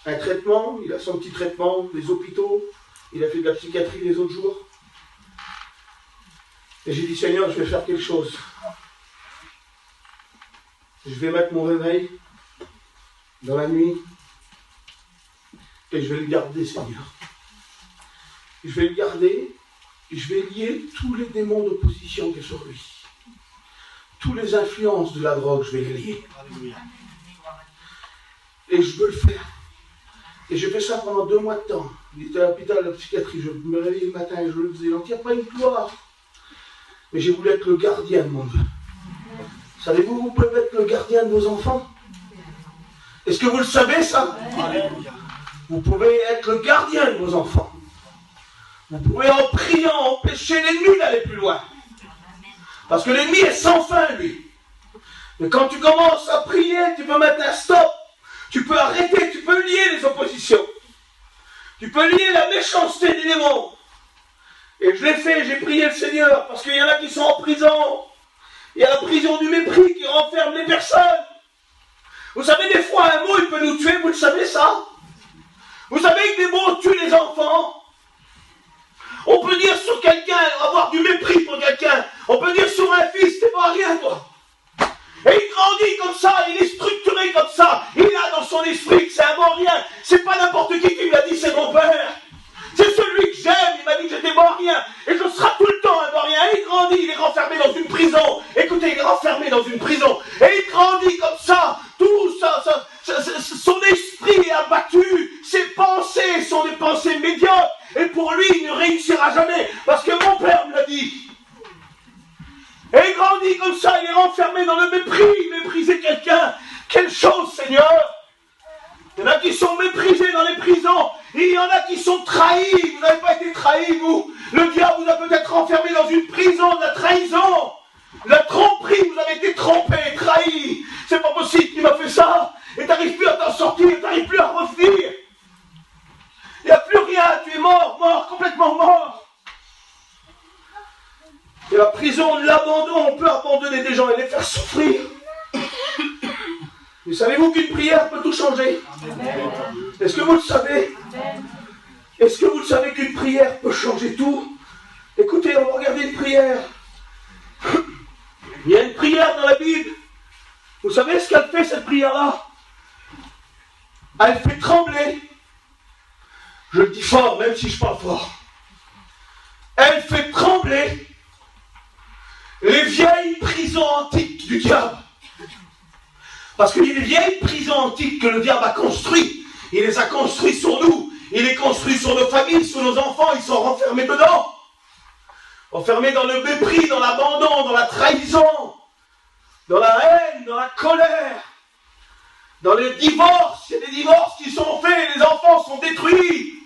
Un traitement, il a son petit traitement, les hôpitaux, il a fait de la psychiatrie les autres jours. Et j'ai dit, Seigneur, je vais faire quelque chose. Je vais mettre mon réveil dans la nuit et je vais le garder, Seigneur. Je vais le garder et je vais lier tous les démons d'opposition qui sont sur lui. Toutes les influences de la drogue, je vais les lier. Et je veux le faire. Et j'ai fait ça pendant 2 mois de temps. Il était à l'hôpital de la psychiatrie. Je me réveillais le matin et je le faisais. Donc il n'y a pas une gloire. Mais j'ai voulu être le gardien de mon Dieu. Savez-vous, vous pouvez être le gardien de vos enfants? Est-ce que vous le savez, ça? Vous pouvez être le gardien de vos enfants. Vous pouvez, en priant, empêcher l'ennemi d'aller plus loin. Parce que l'ennemi est sans fin, lui. Mais quand tu commences à prier, tu peux mettre un stop. Tu peux arrêter, tu peux lier les oppositions. Tu peux lier la méchanceté des démons. Et je l'ai fait, j'ai prié le Seigneur, parce qu'il y en a qui sont en prison. Il y a la prison du mépris qui renferme les personnes. Vous savez, des fois, un mot, il peut nous tuer, vous le savez ça? Vous savez que des mots tuent les enfants? On peut dire sur quelqu'un, avoir du mépris pour quelqu'un. On peut dire sur un fils, t'es pas rien, toi. Et il grandit comme ça, il est structuré comme ça. Il a dans son esprit que c'est un bon rien. C'est pas n'importe qui me l'a dit, c'est mon père. C'est celui que j'aime, il m'a dit que j'étais bon rien. Et je serai tout le temps un bon rien. Et il grandit, il est renfermé dans une prison. Écoutez, il est renfermé dans une prison. Et il grandit comme ça. Tout ça, son esprit est abattu. Ses pensées sont des pensées médiocres. Et pour lui, il ne réussira jamais. Parce que mon père me l'a dit. Et il grandit comme ça, il est renfermé dans le mépris. Mépriser quelqu'un. Quelle chose, Seigneur. Il y en a qui sont méprisés dans les prisons. Et il y en a qui sont trahis. Vous n'avez pas été trahis, vous. Le diable vous a peut-être enfermé dans une prison de la trahison. De la tromperie, vous avez été trompé, trahi. C'est pas possible qu'il m'a fait ça. Et tu n'arrives plus à t'en sortir, tu n'arrives plus à revenir. Il n'y a plus rien, tu es mort, complètement mort. Et la prison de l'abandon, on peut abandonner des gens et les faire souffrir. Mais savez-vous qu'une prière peut tout changer? Est-ce que vous le savez? Est-ce que vous le savez qu'une prière peut changer tout? Écoutez, on va regarder une prière. Il y a une prière dans la Bible. Vous savez ce qu'elle fait, cette prière-là? Elle fait trembler. Je le dis fort, même si je parle fort. Elle fait trembler les vieilles prisons antiques du diable. Parce qu'il y a des vieilles prisons antiques que le diable a construites. Il les a construites sur nous. Il les construit sur nos familles, sur nos enfants. Ils sont renfermés dedans. Enfermés dans le mépris, dans l'abandon, dans la trahison, dans la haine, dans la colère, dans les divorces. Il y a des divorces qui sont faits, les enfants sont détruits.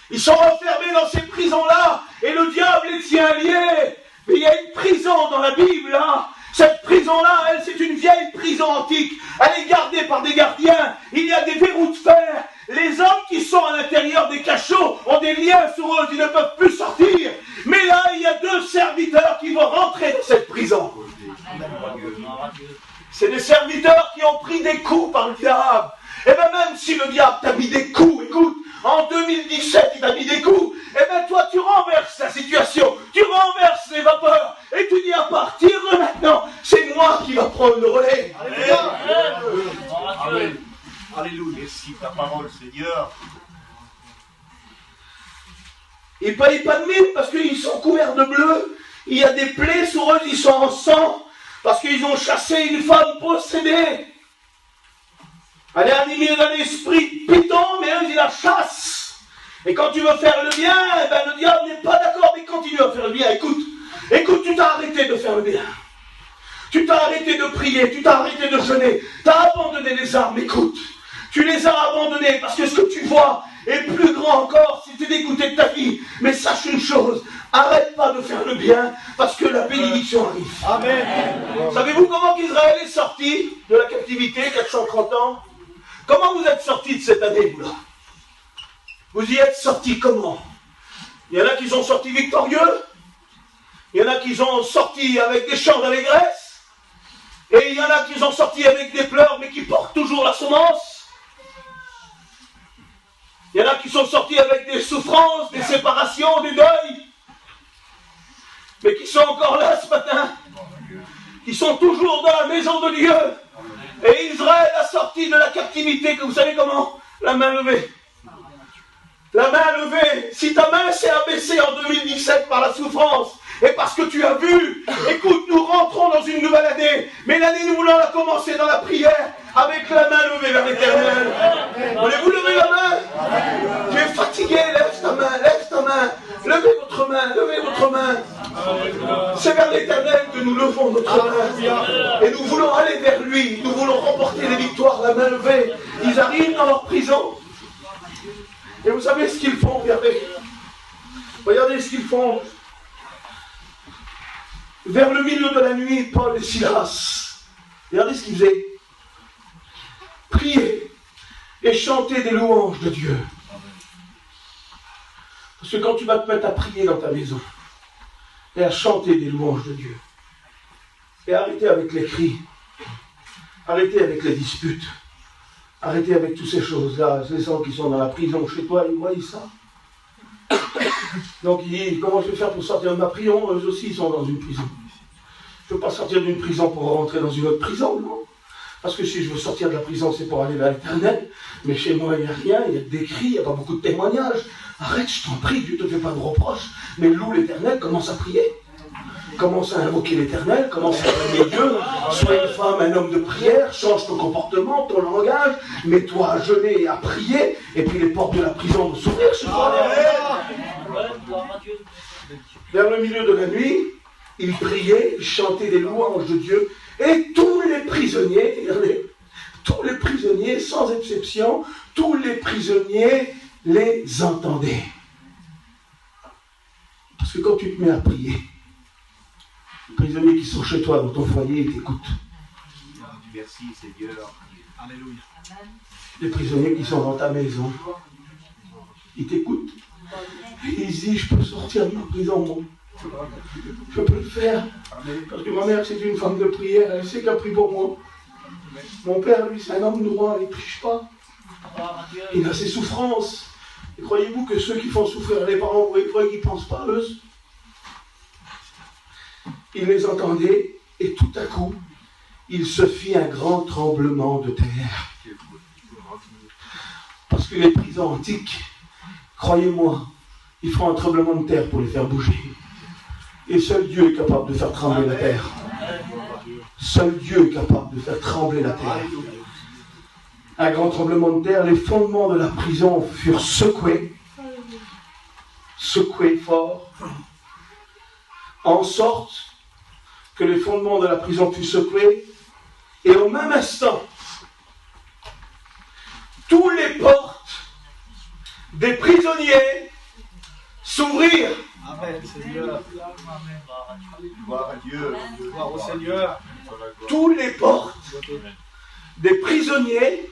Ils sont enfermés dans ces prisons-là, et le diable les tient liés. Mais il y a une prison dans la Bible, là. Cette prison-là, elle, c'est une vieille prison antique. Elle est gardée par des gardiens. Il y a des verrous de fer. Les hommes qui sont à l'intérieur des cachots ont des liens sur eux, ils ne peuvent plus sortir. Mais là, il y a 2 serviteurs qui vont rentrer dans cette prison. C'est des serviteurs qui ont pris des coups par le diable. Et bien même si le diable t'a mis des coups, écoute, en 2017, il t'a mis des coups, et bien toi, tu renverses la situation, tu renverses les vapeurs, et tu dis à partir de maintenant, c'est moi qui va prendre le relais. Alléluia. Amen. Alléluia. Merci ta parole, Seigneur. Ils ne payent pas de mine parce qu'ils sont couverts de bleu. Il y a des plaies sur eux, ils sont en sang parce qu'ils ont chassé une femme possédée. Elle est animée d'un esprit de python, mais eux, ils la chassent. Et quand tu veux faire le bien, eh ben, le diable n'est pas d'accord, mais continue à faire le bien. Écoute, tu t'as arrêté de faire le bien. Tu t'as arrêté de prier, tu t'as arrêté de jeûner. Tu as abandonné les armes, écoute. Tu les as abandonnées parce que ce que tu vois est plus grand encore si tu d'écouter de ta vie. Mais sache une chose, arrête pas de faire le bien parce que la bénédiction arrive. Amen. Savez-vous comment Israël est sorti de la captivité, 430 ans? Comment vous êtes sortis de cette année, vous là? Vous y êtes sortis comment? Il y en a qui sont sortis victorieux, il y en a qui sont sortis avec des chants d'allégresse, et il y en a qui sont sortis avec des pleurs, mais qui portent toujours la semence. Il y en a qui sont sortis avec des souffrances, des séparations, des deuils, mais qui sont encore là ce matin, qui sont toujours dans la maison de Dieu. Et Israël a sorti de la captivité, que vous savez comment? La main levée. La main levée. Si ta main s'est abaissée en 2017 par la souffrance, et parce que tu as vu, écoute, nous rentrons dans une nouvelle année, mais l'année nous voulons la commencer dans la prière, avec la main levée vers l'Éternel. Voulez-vous lever la main? Tu es fatigué, lève ta main, lève ta main. Levez votre main, levez votre main. C'est vers l'Éternel que nous levons notre main. Et nous voulons aller vers lui, nous voulons remporter les victoires, la main levée. Ils arrivent dans leur prison. Et vous savez ce qu'ils font, regardez. Regardez ce qu'ils font. Vers le milieu de la nuit, Paul et Silas, regardez ce qu'ils faisaient. Priez et chanter des louanges de Dieu. Parce que quand tu vas te mettre à prier dans ta maison, et à chanter des louanges de Dieu, et arrêter avec les cris, arrêtez avec les disputes, arrêtez avec toutes ces choses-là. Les gens qui sont dans la prison chez toi, ils voient ça. Donc il dit, comment je vais faire pour sortir de ma prison? Eux aussi, ils sont dans une prison. Je ne veux pas sortir d'une prison pour rentrer dans une autre prison, non. Parce que si je veux sortir de la prison, c'est pour aller vers l'éternel. Mais chez moi, il n'y a rien, il y a des cris, il n'y a pas beaucoup de témoignages. Arrête, je t'en prie, Dieu ne te fait pas de reproches. Mais loue l'éternel, commence à prier. Commence à invoquer l'éternel, commence à prier Dieu. Sois une femme, un homme de prière, change ton comportement, ton langage, mets-toi à jeûner et à prier, et puis les portes de la prison vont s'ouvrir sur toi. Vers le milieu de la nuit, il priait, il chantait des louanges de Dieu, et tous les prisonniers, sans exception, tous les prisonniers les entendaient. Parce que quand tu te mets à prier, les prisonniers qui sont chez toi, dans ton foyer, ils t'écoutent. Merci Seigneur. Alléluia. Les prisonniers qui sont dans ta maison, ils t'écoutent. Et ils se disent, je peux sortir de ma prison, moi. Je peux le faire. Parce que ma mère, c'est une femme de prière, elle sait qu'elle prie pour moi. Mon père, lui, c'est un homme droit, il ne triche pas. Il a ses souffrances. Et croyez-vous que ceux qui font souffrir les parents, vous croyez qu'ils ne pensent pas à eux? Il les entendait, et tout à coup, il se fit un grand tremblement de terre. Parce que les prisons antiques, croyez-moi, ils font un tremblement de terre pour les faire bouger. Et seul Dieu est capable de faire trembler la terre. Seul Dieu est capable de faire trembler la terre. Un grand tremblement de terre, les fondements de la prison furent secoués fort, en sorte que les fondements de la prison furent secoués, et au même instant, toutes les portes des prisonniers s'ouvrirent. Amen, Seigneur. Gloire à Dieu. Gloire au Seigneur. Toutes les portes des prisonniers,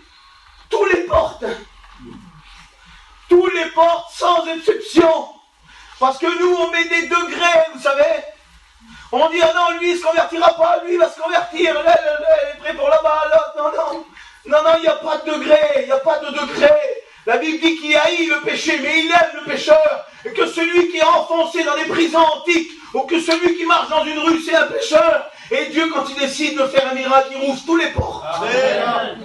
toutes les portes sans exception. Parce que nous, on met des degrés, vous savez. On dit, ah non, lui, il ne se convertira pas, lui, il va se convertir, il est prêt pour là-bas, l'autre, non, il n'y a pas de degré, La Bible dit qu'il haït le péché, mais il aime le pécheur. Et que celui qui est enfoncé dans les prisons antiques, ou que celui qui marche dans une rue, c'est un pécheur. Et Dieu, quand il décide de faire un miracle, il rouvre toutes les portes. Amen.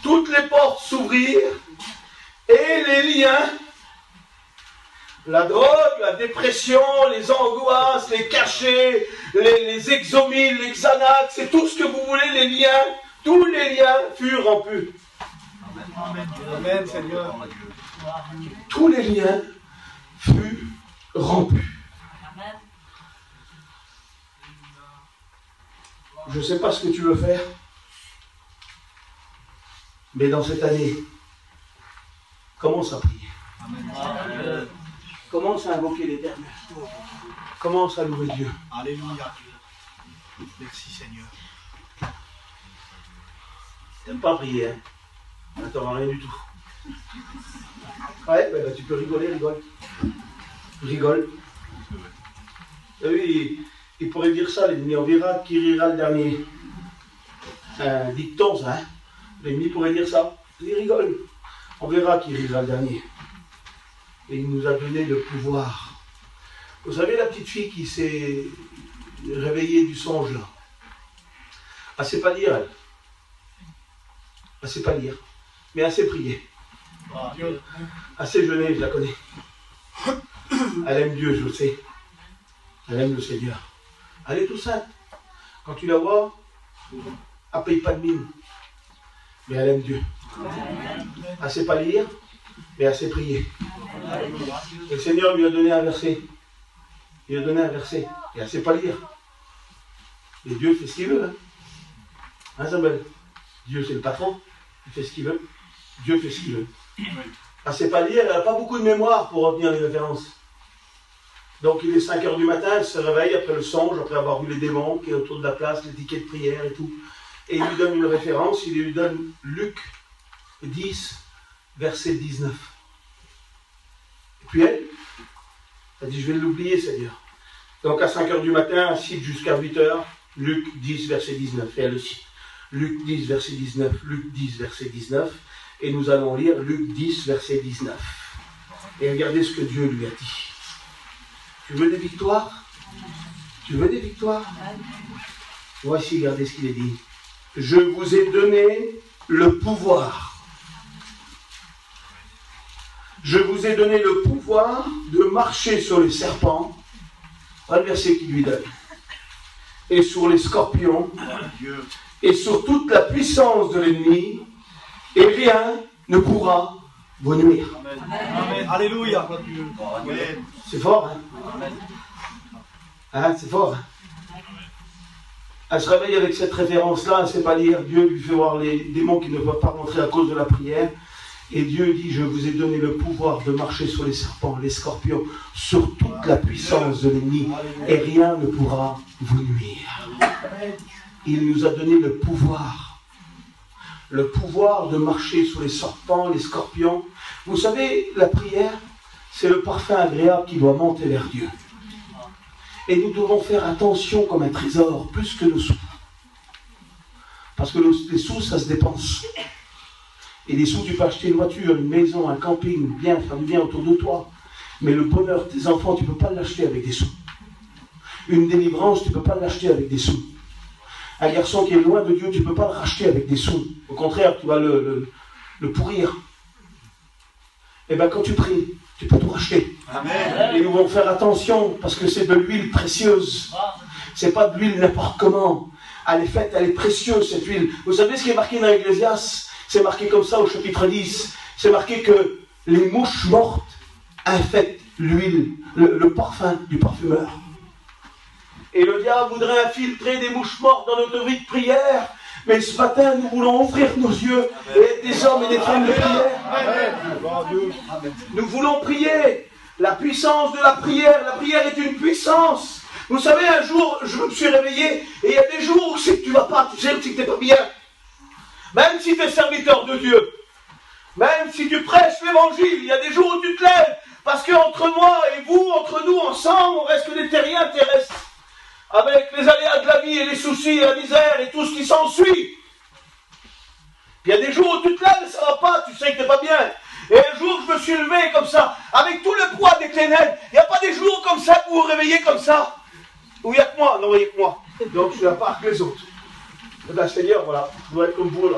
Toutes les portes s'ouvrirent, et les liens, la drogue, la dépression, les angoisses, les cachets, les exomiles, les Xanax, c'est tout ce que vous voulez, les liens, tous les liens furent rompus. Amen. Amen, Seigneur. Tous les liens furent rompus. Je ne sais pas ce que tu veux faire, mais dans cette année, commence à prier. Amen. Commence à invoquer l'Éternel. Commence à louer Dieu. Alléluia. Merci Seigneur. T'aimes pas prier, hein? T'auras rien du tout. Ouais, ben, tu peux rigole. Rigole. Et oui, il pourrait dire ça, l'ennemi. On verra qui rira le dernier. C'est un dicton, ça, hein? L'ennemi pourrait dire ça. Il rigole. On verra qui rira le dernier. Et il nous a donné le pouvoir. Vous savez, la petite fille qui s'est réveillée du songe, là. Elle ne sait pas lire, elle. Elle ne sait pas lire. Mais elle sait prier. Elle sait jeûner, je la connais. Elle aime Dieu, je le sais. Elle aime le Seigneur. Elle est tout simple. Quand tu la vois, elle ne paye pas de mine. Mais elle aime Dieu. Elle ne sait pas lire, mais elle sait prier. Et le Seigneur lui a donné un verset. Il lui a donné un verset. Et elle ne sait pas lire. Et Dieu fait ce qu'il veut. Hein, Isabelle? Dieu, c'est le patron. Il fait ce qu'il veut. Dieu fait ce qu'il veut. Elle ne sait pas lire, elle n'a pas beaucoup de mémoire pour retenir les références. Donc il est 5h du matin, elle se réveille après le songe, après avoir vu les démons qui est autour de la place, les tickets de prière et tout. Et il lui donne une référence, il lui donne Luc 10, verset 19. Et puis elle dit, je vais l'oublier, Seigneur. Donc à 5h du matin, elle cite jusqu'à 8h, Luc 10, verset 19. Et elle le cite. Luc 10, verset 19, Luc 10, verset 19. Et nous allons lire Luc 10, verset 19. Et regardez ce que Dieu lui a dit. Tu veux des victoires? Tu veux des victoires? Voici, regardez ce qu'il est dit. Je vous ai donné le pouvoir. Je vous ai donné le pouvoir de marcher sur les serpents. Voilà le verset qu'il lui donne. Et sur les scorpions. Et sur toute la puissance de l'ennemi. Et rien ne pourra vous nuire. Amen. Alléluia. C'est fort, hein? C'est fort, hein? Elle se réveille avec cette référence-là, elle ne sait pas lire. Dieu lui fait voir les démons qui ne peuvent pas rentrer à cause de la prière. Et Dieu dit, je vous ai donné le pouvoir de marcher sur les serpents, les scorpions, sur toute la puissance de l'ennemi, et rien ne pourra vous nuire. Il nous a donné le pouvoir de marcher sur les serpents, les scorpions. Vous savez, la prière, c'est le parfum agréable qui doit monter vers Dieu. Et nous devons faire attention comme un trésor, plus que nos sous. Parce que les sous, ça se dépense. Et les sous, tu peux acheter une voiture, une maison, un camping, bien, faire du bien autour de toi. Mais le bonheur de tes enfants, tu ne peux pas l'acheter avec des sous. Une délivrance, tu ne peux pas l'acheter avec des sous. Un garçon qui est loin de Dieu, tu ne peux pas le racheter avec des sous. Au contraire, tu vas le pourrir. Et bien quand tu pries, tu peux tout racheter. Amen. Et nous devons faire attention, parce que c'est de l'huile précieuse. C'est pas de l'huile n'importe comment. Elle est faite, elle est précieuse cette huile. Vous savez ce qui est marqué dans l'Ecclésiaste? C'est marqué comme ça au chapitre 10. C'est marqué que les mouches mortes infectent l'huile, le parfum du parfumeur. Et le diable voudrait infiltrer des mouches mortes dans notre vie de prière. Mais ce matin, nous voulons ouvrir nos yeux et être des hommes et des femmes de prière. Amen. Nous voulons prier. La puissance de la prière. La prière est une puissance. Vous savez, un jour, je me suis réveillé et il y a des jours où c'est que tu ne vas pas, tu sais que tu n'es pas bien. Même si tu es serviteur de Dieu. Même si tu prêches l'évangile, il y a des jours où tu te lèves. Parce qu'entre moi et vous, entre nous, ensemble, on reste que des terriens terrestres. Avec les aléas de la vie et les soucis, et la misère et tout ce qui s'ensuit. Il y a des jours où tu te lèves et ça ne va pas, tu sais que tu n'es pas bien. Et un jour, je me suis levé comme ça, avec tout le poids des ténèbres. Il n'y a pas des jours comme ça où vous vous réveillez comme ça. Où il n'y a que moi, non, il n'y a que moi. Donc je suis à part que les autres. Eh bien, Seigneur, voilà, je dois être comme vous là.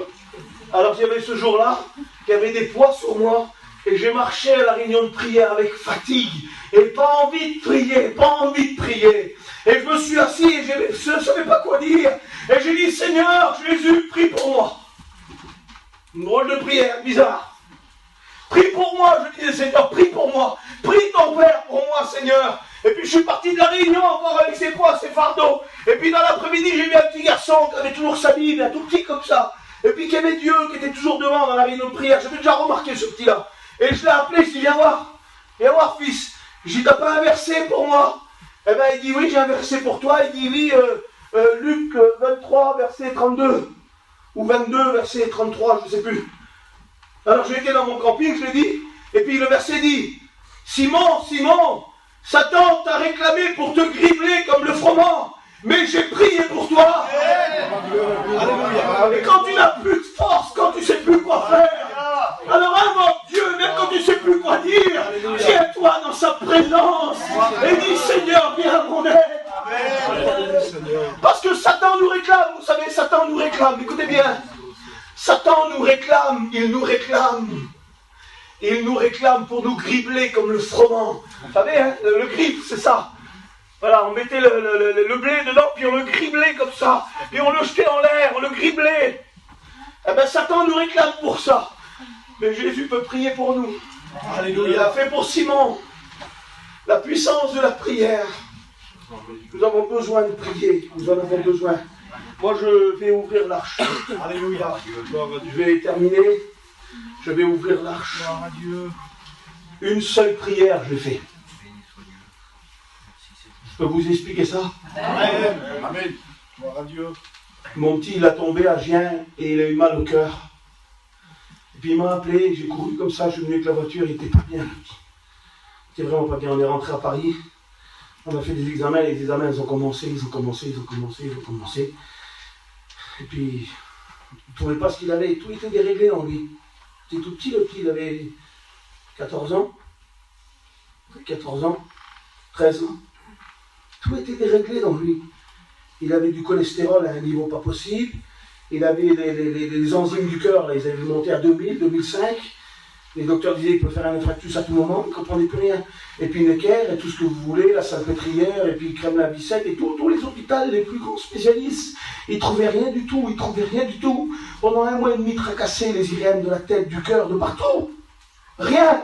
Alors il y avait ce jour-là, il y avait des poids sur moi. Et j'ai marché à la réunion de prière avec fatigue. Et pas envie de prier, pas envie de prier. Et je me suis assis et je ne savais pas quoi dire. Et j'ai dit, Seigneur, Jésus, prie pour moi. Une drôle de prière, bizarre. Prie pour moi, je disais, Seigneur, prie pour moi. Prie ton Père pour moi, Seigneur. Et puis je suis parti de la réunion encore avec ses poids, ses fardeaux. Et puis dans l'après-midi, j'ai vu un petit garçon qui avait toujours sa Bible, un tout petit comme ça. Et puis qui aimait Dieu, qui était toujours devant dans la réunion de prière. J'avais déjà remarqué ce petit-là. Et je l'ai appelé, je dis, viens voir, fils. Je dis, t'as pas un verset pour moi? Eh bien, il dit, oui, j'ai un verset pour toi. Il dit, oui, Luc 23, verset 32. Ou 22, verset 33, je ne sais plus. Alors, j'ai été dans mon camping, je l'ai dit. Et puis, le verset dit, Simon, Simon, Satan t'a réclamé pour te gribler comme le froment. Mais j'ai prié pour toi. Et quand tu n'as plus de force, quand tu ne sais plus quoi faire, alors invoque Dieu, même quand tu ne sais plus quoi dire. Tiens-toi dans sa présence et dis, Seigneur, viens à mon aide. Parce que Satan nous réclame, vous savez, Satan nous réclame, écoutez bien. Satan nous réclame, il nous réclame. Il nous réclame pour nous gribler comme le froment. Vous savez, hein, le griffe, c'est ça. Voilà, on mettait le blé dedans, puis on le griblait comme ça. Et on le jetait en l'air, on le griblait. Eh bien, Satan nous réclame pour ça. Mais Jésus peut prier pour nous. Alléluia. Il a fait pour Simon. La puissance de la prière. Nous avons besoin de prier. Nous en avons besoin. Moi, je vais ouvrir l'arche. Alléluia. Je vais terminer. Je vais ouvrir l'arche. Une seule prière, je l'ai fait. Je peux vous expliquer ça? Amen. Amen. Gloire à Dieu. Mon petit, il a tombé à Gien et il a eu mal au cœur. puis il m'a appelé, j'ai couru comme ça, je suis venu avec la voiture, il était pas bien. Il était vraiment pas bien. On est rentré à Paris, on a fait des examens, les examens ils ont commencé. Et puis, il ne trouvait pas ce qu'il avait, tout était déréglé en lui. Il était tout petit, le petit, il avait 14 ans, 13 ans. Tout était déréglé dans lui. Il avait du cholestérol à un niveau pas possible. Il avait les enzymes du cœur, là, ils avaient monté à 2000, 2005. Les docteurs disaient qu'il peut faire un infarctus à tout moment, il ne comprenait plus rien. Et puis Necker, et tout ce que vous voulez, la salpêtrière, et puis crème la Bicette, et tous les hôpitaux, les plus grands spécialistes, ils ne trouvaient rien du tout, Pendant 1 mois et demi, tracassaient les IRM de la tête, du cœur, de partout. Rien.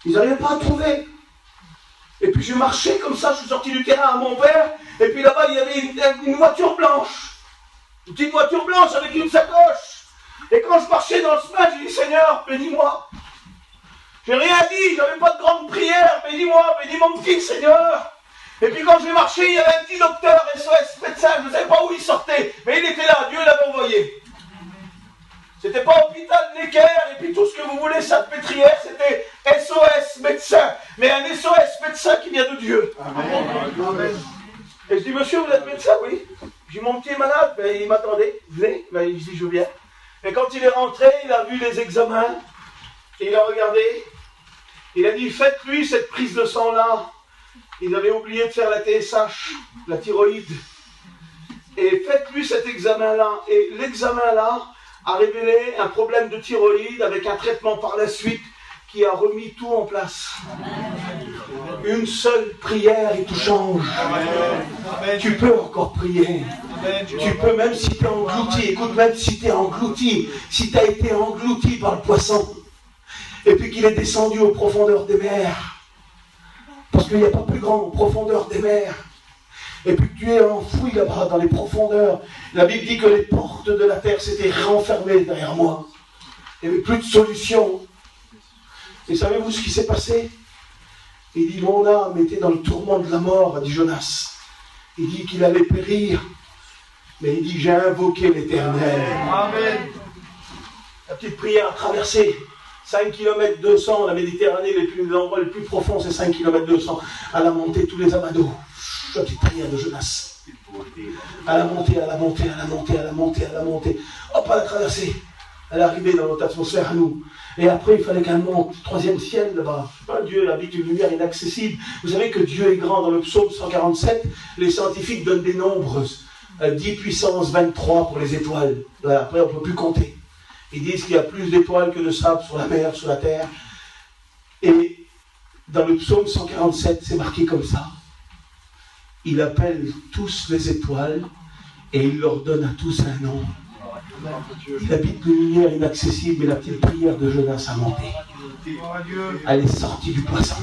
Ils n'arrivaient pas à trouver. Et puis je marchais comme ça, je suis sorti du terrain à mon père, et puis là-bas, il y avait une voiture blanche. Une petite voiture blanche avec une sacoche. Et quand je marchais dans le chemin, j'ai dit, Seigneur, bénis-moi. J'ai rien dit, j'avais pas de grande prière, bénis-moi, bénis mon petit Seigneur. Et puis quand j'ai marché, il y avait un petit docteur, SOS médecin, je ne savais pas où il sortait, mais il était là, Dieu l'avait envoyé. C'était pas hôpital Necker, et puis tout ce que vous voulez, salpêtrière, c'était SOS médecin. Mais un SOS médecin qui vient de Dieu. Amen. Amen. Et je dis, monsieur, vous êtes médecin? Oui. J'ai mon petit malade, ben, il m'attendait, venez, ben, il dit, je viens. Et quand il est rentré, il a vu les examens, et il a regardé, il a dit, faites-lui cette prise de sang-là. Ils avaient oublié de faire la TSH, la thyroïde. Et faites-lui cet examen-là. Et l'examen-là a révélé un problème de thyroïde avec un traitement par la suite qui a remis tout en place. Une seule prière et tout change. Tu peux encore prier. Tu peux, même si tu es englouti, écoute, même si tu es englouti, si tu as été englouti par le poisson, et puis qu'il est descendu aux profondeurs des mers, parce qu'il n'y a pas plus grand aux profondeurs des mers, et puis que tu es enfoui là-bas dans les profondeurs, la Bible dit que les portes de la terre s'étaient renfermées derrière moi. Il n'y avait plus de solution. Et savez-vous ce qui s'est passé? Il dit, mon âme était dans le tourment de la mort, a dit Jonas. Il dit qu'il allait périr. Mais il dit, j'ai invoqué l'Éternel. Amen. La petite prière à traverser 5 km 200, la Méditerranée, les endroits les plus profonds, c'est 5 km 200. À la montée, tous les amadous. La petite prière de Jonas. À la montée. Hop, à la traversée. À l'arrivée dans notre atmosphère à nous. Et après, il fallait qu'elle monte. 3e ciel, là-bas. Dieu habite une lumière inaccessible. Vous savez que Dieu est grand. Dans le psaume 147, les scientifiques donnent des nombres. 10 puissance 23 pour les étoiles. Là, après, on ne peut plus compter. Ils disent qu'il y a plus d'étoiles que de sable sur la mer, sur la terre. Et dans le psaume 147, c'est marqué comme ça. Il appelle tous les étoiles et il leur donne à tous un nom. Il habite une lumière inaccessible et la petite prière de Jonas a monté. Elle est sortie du poisson.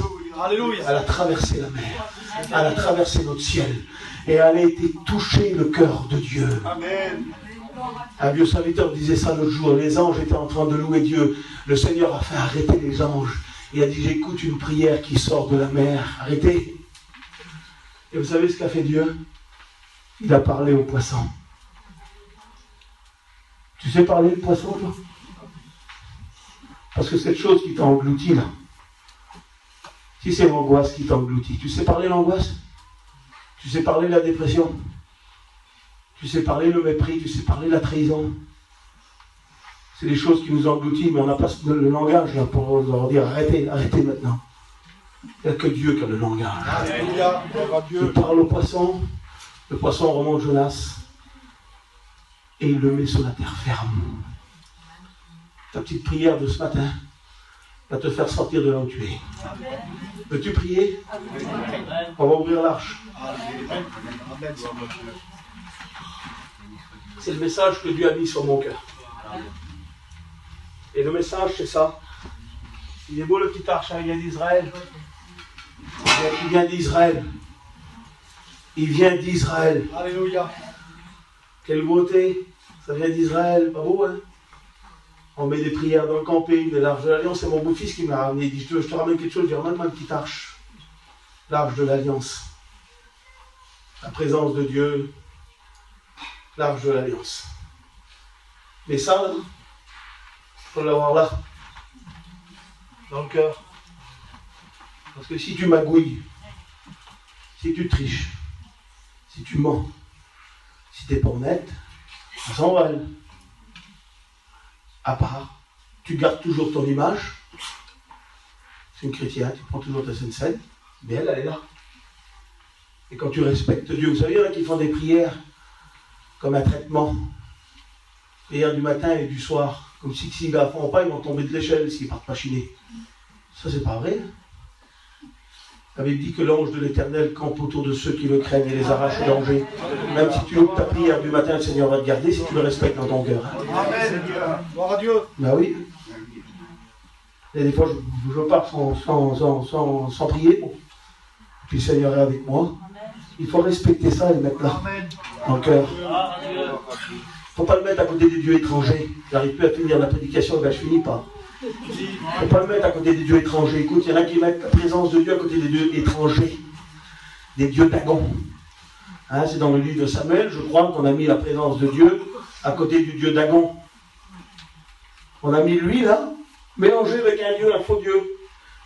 Elle a traversé la mer. Elle a traversé notre ciel. Et elle a été toucher le cœur de Dieu. Amen. Un vieux serviteur disait ça l'autre jour. Les anges étaient en train de louer Dieu. Le Seigneur a fait arrêter les anges. Il a dit, j'écoute une prière qui sort de la mer. Arrêtez. Et vous savez ce qu'a fait Dieu? Il a parlé au poisson. Tu sais parler le poisson, toi? Parce que cette chose qui t'a englouti, là, si c'est l'angoisse qui t'engloutit, tu sais parler l'angoisse? Tu sais parler la dépression? Tu sais parler le mépris? Tu sais parler la trahison? C'est des choses qui nous engloutissent, mais on n'a pas le langage là, pour leur dire arrêtez maintenant. Il n'y a que Dieu qui a le langage. Il parle au poisson, le poisson remonte Jonas, et il le met sur la terre ferme. Ta petite prière de ce matin va te faire sortir de là où tu es. Veux-tu prier? On va ouvrir l'arche. C'est le message que Dieu a mis sur mon cœur. Et le message, c'est ça. Il est beau le petit arche, il vient d'Israël. Il vient d'Israël. Il vient d'Israël. Alléluia. Quelle beauté. Ça vient d'Israël. Pas beau, hein? On met des prières dans le camping, de l'Arche de l'Alliance. C'est mon beau-fils qui m'a ramené. Il dit, je te ramène quelque chose. Je dis, ramène-moi une petite arche. L'Arche de l'Alliance. La présence de Dieu. L'Arche de l'Alliance. Mais ça, là, Il faut l'avoir là, dans le cœur. Parce que si tu magouilles, si tu triches, si tu mens, si tu n'es pas honnête, ça s'envole. À part, tu gardes toujours ton image. C'est une chrétienne, tu prends toujours ta Sainte Seine, mais elle est là. Et quand tu respectes Dieu, vous savez, il y en a qui font des prières comme un traitement. Prière du matin et du soir. Comme si s'ils ne la font pas, ils vont tomber de l'échelle s'ils ne partent pas chiner. Ça, c'est pas vrai. La Bible dit que l'ange de l'Éternel campe autour de ceux qui le craignent et les arrache au danger. Même si tu loupes ta prière du matin, le Seigneur va te garder si tu le respectes dans ton cœur. Amen. Gloire à Dieu. Ben oui. Et des fois, je pars sans prier. Puis le Seigneur est avec moi. Il faut respecter ça et le mettre là, dans le cœur. Il ne faut pas le mettre à côté des dieux étrangers. J'arrive plus à finir la prédication, ben je finis pas. Il ne faut pas le mettre à côté des dieux étrangers. Écoute, il y en a qui mettent la présence de Dieu à côté des dieux étrangers. Des dieux Dagon. Hein, c'est dans le livre de Samuel, je crois, qu'on a mis la présence de Dieu à côté du dieu Dagon. On a mis lui là, mélangé avec un dieu, un faux dieu.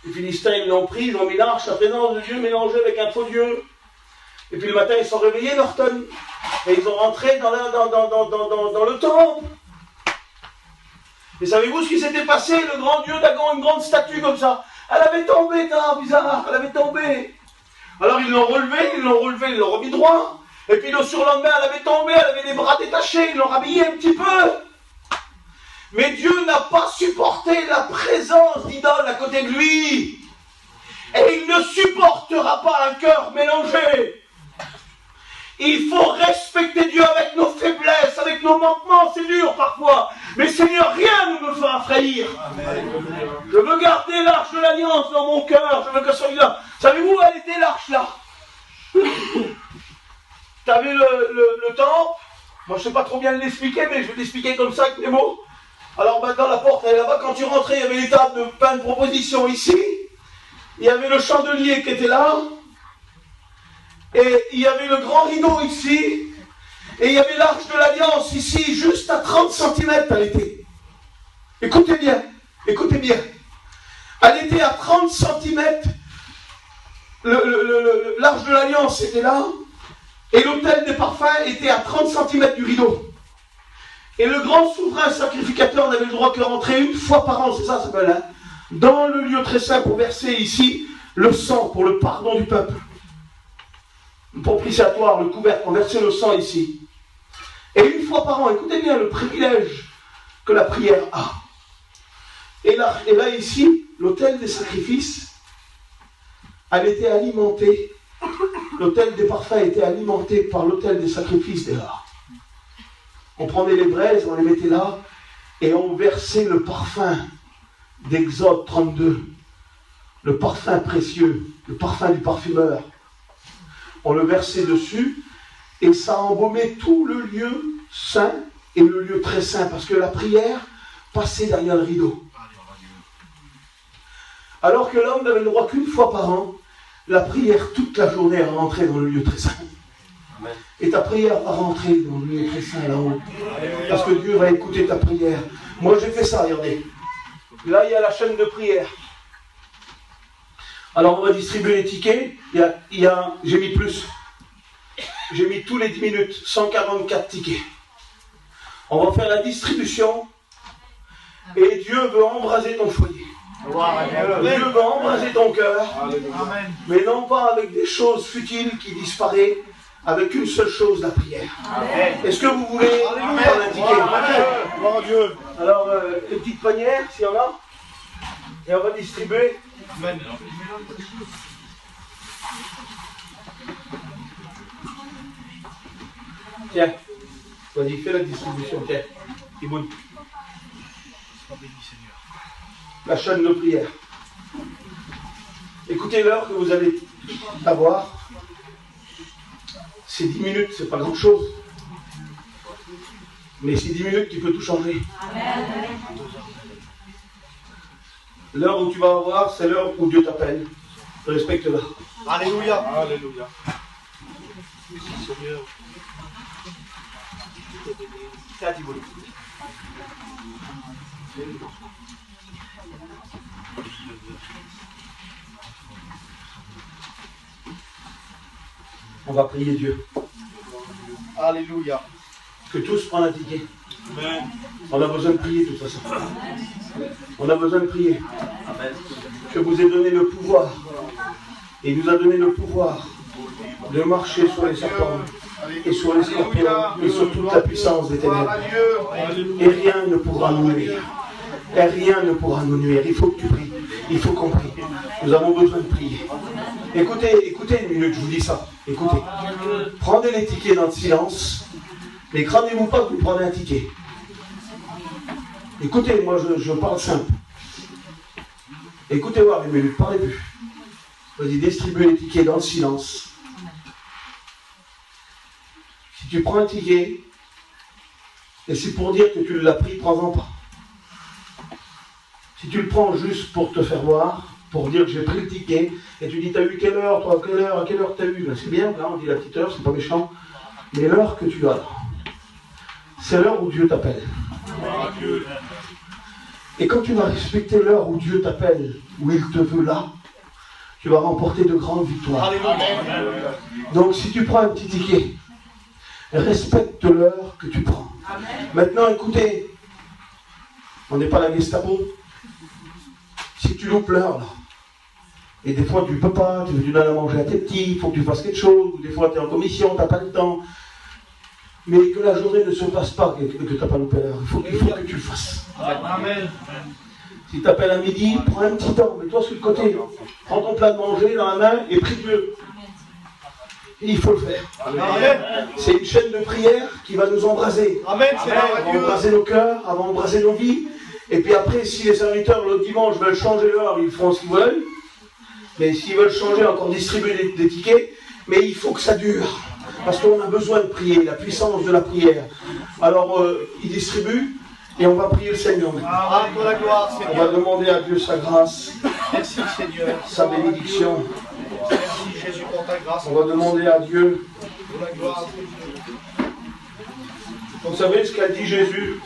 Les Philistins, ils l'ont pris, ils ont mis l'arche, la présence de Dieu mélangée avec un faux dieu. Et puis le matin, ils sont réveillés, Norton. Et ils ont rentré dans le temple. Et savez-vous ce qui s'était passé? Le grand dieu Dagon, une grande statue comme ça. Elle avait tombé, bizarre, elle avait tombé. Alors ils l'ont relevé, ils l'ont remis droit. Et puis le surlendemain, elle avait tombé, elle avait les bras détachés, ils l'ont rhabillée un petit peu. Mais Dieu n'a pas supporté la présence d'idole à côté de lui. Et il ne supportera pas un cœur mélangé. Il faut respecter Dieu avec nos faiblesses, avec nos manquements, c'est dur parfois. Mais Seigneur, rien ne me fera faillir. Je veux garder l'arche de l'alliance dans mon cœur, je veux que ce soit là. Savez-vous où elle était l'arche là? Tu avais le temple. Moi je ne sais pas trop bien l'expliquer, mais je vais l'expliquer comme ça avec mes mots. Alors maintenant la porte elle est là-bas, quand tu rentrais, il y avait les tables de pain de proposition ici. Il y avait le chandelier qui était là. Et il y avait le grand rideau ici. Et il y avait l'arche de l'alliance ici, juste à 30 cm elle était. Écoutez bien, écoutez bien. Elle était à 30 cm. L'arche de l'alliance était là. Et l'autel des parfums était à 30 cm du rideau. Et le grand souverain sacrificateur n'avait le droit que rentrer une fois par an, c'est ça s'appelle, hein, dans le lieu très saint pour verser ici le sang pour le pardon du peuple. Le propitiatoire, le couvercle, pour verser le sang ici. Et une fois par an, écoutez bien le privilège que la prière a. Et là ici, l'autel des sacrifices, elle était alimentée, l'autel des parfums était alimenté par l'autel des sacrifices dehors. On prenait les braises, on les mettait là, et on versait le parfum d'Exode 32, le parfum précieux, le parfum du parfumeur. On le versait dessus, et ça embaumait tout le lieu saint et le lieu très saint, parce que la prière passait derrière le rideau. Alors que l'homme n'avait le droit qu'une fois par an, la prière toute la journée à rentrer dans le lieu très saint. Et ta prière va rentrer dans le lieu très saint là-haut. Parce que Dieu va écouter ta prière. Moi j'ai fait ça, regardez. Là il y a la chaîne de prière. Alors on va distribuer les tickets. J'ai mis plus. J'ai mis tous les 10 minutes, 144 tickets. On va faire la distribution. Et Dieu veut embraser ton foyer. Dieu veut embraser ton cœur. Mais non pas avec des choses futiles qui disparaissent, avec une seule chose, la prière. Est-ce que vous voulez prendre un ticket? Gloire à Dieu. Alors, les petites panières, s'il y en a. Et on va distribuer. Tiens, vas-y, fais la distribution. Tiens, Iboun. La chaîne de prière. Écoutez l'heure que vous allez avoir. C'est 10 minutes, c'est pas grand chose. Mais c'est 10 minutes qui peut tout changer. L'heure où tu vas avoir, c'est l'heure où Dieu t'appelle. Respecte-la. Alléluia. Alléluia. Seigneur. On va prier Dieu. Alléluia. Que tous prennent un ticket. On a besoin de prier de toute façon. On a besoin de prier. Je vous ai donné le pouvoir. Il nous a donné le pouvoir de marcher sur les serpents et sur les scorpions et sur toute la puissance des ténèbres. Et rien ne pourra nous nuire. Et rien ne pourra nous nuire. Il faut que tu pries. Il faut qu'on prie. Nous avons besoin de prier. Écoutez une minute, je vous dis ça. Écoutez. Prenez les tickets dans le silence. Mais craignez-vous pas que vous prenez un ticket. Écoutez, moi je parle simple. Écoutez voir une minute, parlez plus. Vas-y, distribue les tickets dans le silence. Si tu prends un ticket, et c'est pour dire que tu l'as pris, prends-en pas. Si tu le prends juste pour te faire voir, pour dire que j'ai pris le ticket, et tu dis, t'as eu quelle heure, toi, à quelle heure t'as eu? Ben, c'est bien, là on dit la petite heure, c'est pas méchant. Mais l'heure que tu as, c'est l'heure où Dieu t'appelle. Et quand tu vas respecter l'heure où Dieu t'appelle, où il te veut là, tu vas remporter de grandes victoires. Donc si tu prends un petit ticket, respecte l'heure que tu prends. Maintenant écoutez, on n'est pas la Gestapo. Si tu loupes l'heure là, et des fois tu ne peux pas, tu veux du mal à manger à tes petits, il faut que tu fasses quelque chose, ou des fois tu es en commission, tu n'as pas le temps. Mais que la journée ne se passe pas, que tu n'as pas loupé l'heure. Il faut que tu le fasses. Amen. Si tu appelles à midi, prends un petit temps, mets-toi sur le côté. Prends ton plat de manger dans la main et prie Dieu. Et il faut le faire. Amen. C'est une chaîne de prière qui va nous embraser. Amen. Elle va embraser nos cœurs, elle va embraser nos vies. Et puis après, si les serviteurs le dimanche veulent changer l'heure, ils feront ce qu'ils veulent. Mais s'ils veulent changer, encore distribuer des tickets. Mais il faut que ça dure. Parce qu'on a besoin de prier, la puissance de la prière. Alors, il distribue et on va prier le Seigneur. Ah, pour la gloire, Seigneur. On va demander à Dieu sa grâce. Merci, Seigneur. Sa bénédiction. Merci, Jésus, pour ta grâce. On va demander à Dieu. Pour la gloire. Vous savez ce qu'a dit Jésus?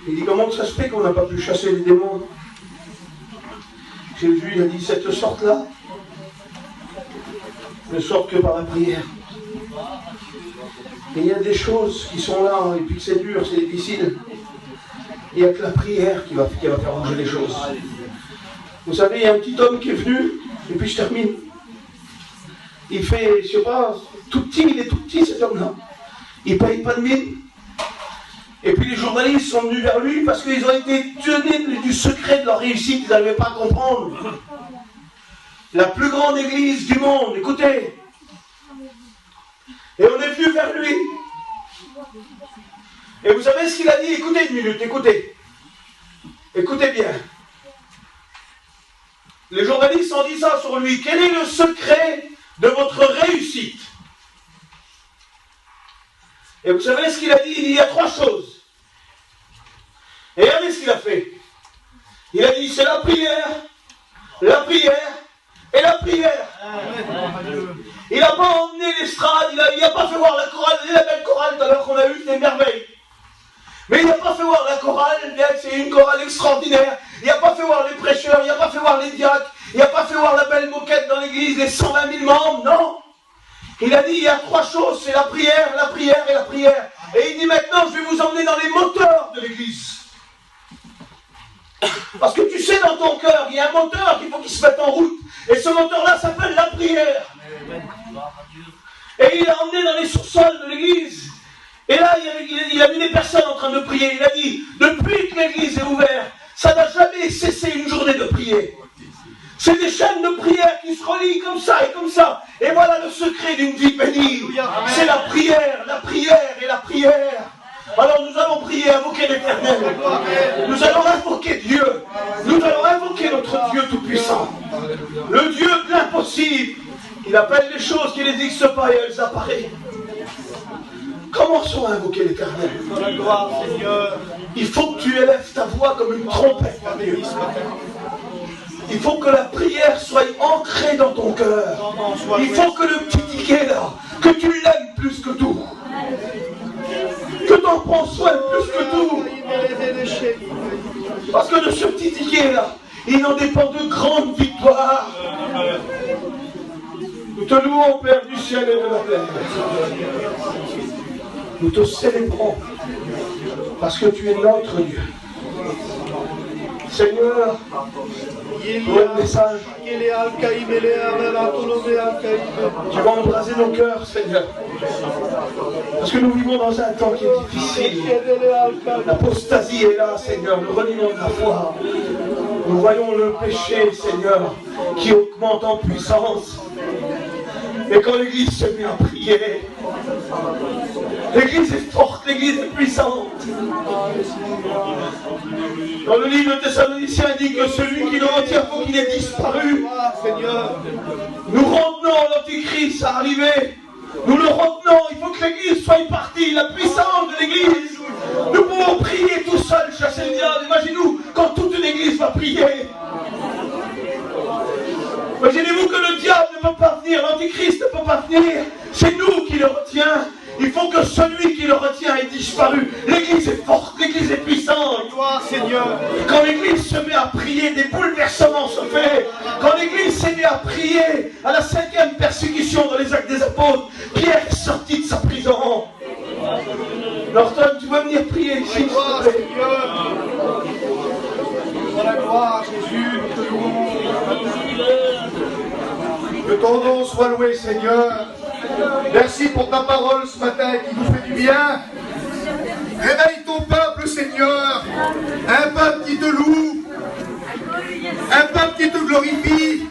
Il dit comment ça se fait qu'on n'a pas pu chasser les démons? Jésus il a dit cette sorte-là ne sort que par la prière. Et il y a des choses qui sont là, et puis que c'est dur, c'est difficile. Il n'y a que la prière qui va faire bouger les choses. Vous savez, il y a un petit homme qui est venu, et puis je termine. Il fait, je sais pas, tout petit, il est tout petit cet homme-là. Il ne paye pas de mine. Et puis les journalistes sont venus vers lui parce qu'ils ont été tenus du secret de leur réussite, ils n'arrivaient pas à comprendre. La plus grande église du monde, écoutez. Et on est venu vers lui. Et vous savez ce qu'il a dit? Écoutez une minute, écoutez. Écoutez bien. Les journalistes ont dit ça sur lui. Quel est le secret de votre réussite? Et vous savez ce qu'il a dit? Il dit, il y a 3 choses. Et regardez ce qu'il a fait. Il a dit, c'est la prière et la prière. Il n'a pas emmené l'estrade, il n'a pas fait voir la chorale, la belle chorale tout à l'heure qu'on a eue, c'était une merveille. Mais il n'a pas fait voir la chorale, c'est une chorale extraordinaire. Il n'a pas fait voir les prêcheurs, il n'a pas fait voir les diacres, il n'a pas fait voir la belle moquette dans l'église, les 120 000 membres, non. Il a dit, il y a 3 choses, c'est la prière et la prière. Et il dit maintenant, je vais vous emmener dans les moteurs de l'église. Parce que tu sais, dans ton cœur, il y a un moteur qu'il faut qu'il se mette en route. Et ce moteur-là s'appelle la prière. Et il l'a emmené dans les sous-sols de l'église. Et là, il a vu des personnes en train de prier. Il a dit, depuis que l'église est ouverte, ça n'a jamais cessé une journée de prier. C'est des chaînes de prière qui se relient comme ça et comme ça. Et voilà le secret d'une vie bénie. C'est la prière et la prière. Alors nous allons prier, invoquer l'Éternel. Nous allons invoquer Dieu. Nous allons invoquer notre Dieu tout-puissant. Le Dieu de l'impossible. Il appelle les choses qui n'existent pas et elles apparaissent. Commençons à invoquer l'Éternel. Il faut que tu élèves ta voix comme une trompette. Il faut que la prière soit ancrée dans ton cœur. Il faut que le petit ticket là, que tu l'aimes plus que tout. Que t'en prends soin plus que tout. Parce que de ce petit ticket-là, il en dépend de grandes victoires. Nous te louons, Père du ciel et de la terre. Nous te célébrons parce que tu es notre Dieu. Seigneur, pour le message, tu vas embraser nos cœurs, Seigneur. Parce que nous vivons dans un temps qui est difficile. L'apostasie est là, Seigneur, le reniement de la foi. Nous voyons le péché, Seigneur, qui augmente en puissance. Et quand l'Église se met à prier, l'Église est forte, l'Église est puissante. Dans le livre de Thessaloniciens, il dit que celui qui le retient, il faut qu'il ait disparu. Nous retenons l'Antichrist à arriver. Nous le retenons, il faut que l'Église soit partie, la puissance de l'Église. Nous pouvons prier tout seuls, chasser le diable. Imaginez-vous quand toute l'Église va prier. Imaginez-vous que le diable ne peut pas venir, l'Antichrist ne peut pas venir. C'est nous qui le retient. Il faut que celui qui le retient ait disparu. L'Église est forte, l'Église est puissante. Gloire, Seigneur. Quand l'Église se met à prier, des bouleversements se font. Quand l'Église s'est mise à prier à la 5e persécution dans les Actes des Apôtres, Pierre est sorti de sa prison. Norton, tu vas venir prier ici, Gloire, Seigneur. Pour la gloire, Jésus, nous te louons. Que ton nom soit loué, Seigneur. Merci pour ta parole ce matin qui nous fait du bien. Réveille ton peuple, Seigneur. Un peuple qui te loue. Un peuple qui te glorifie.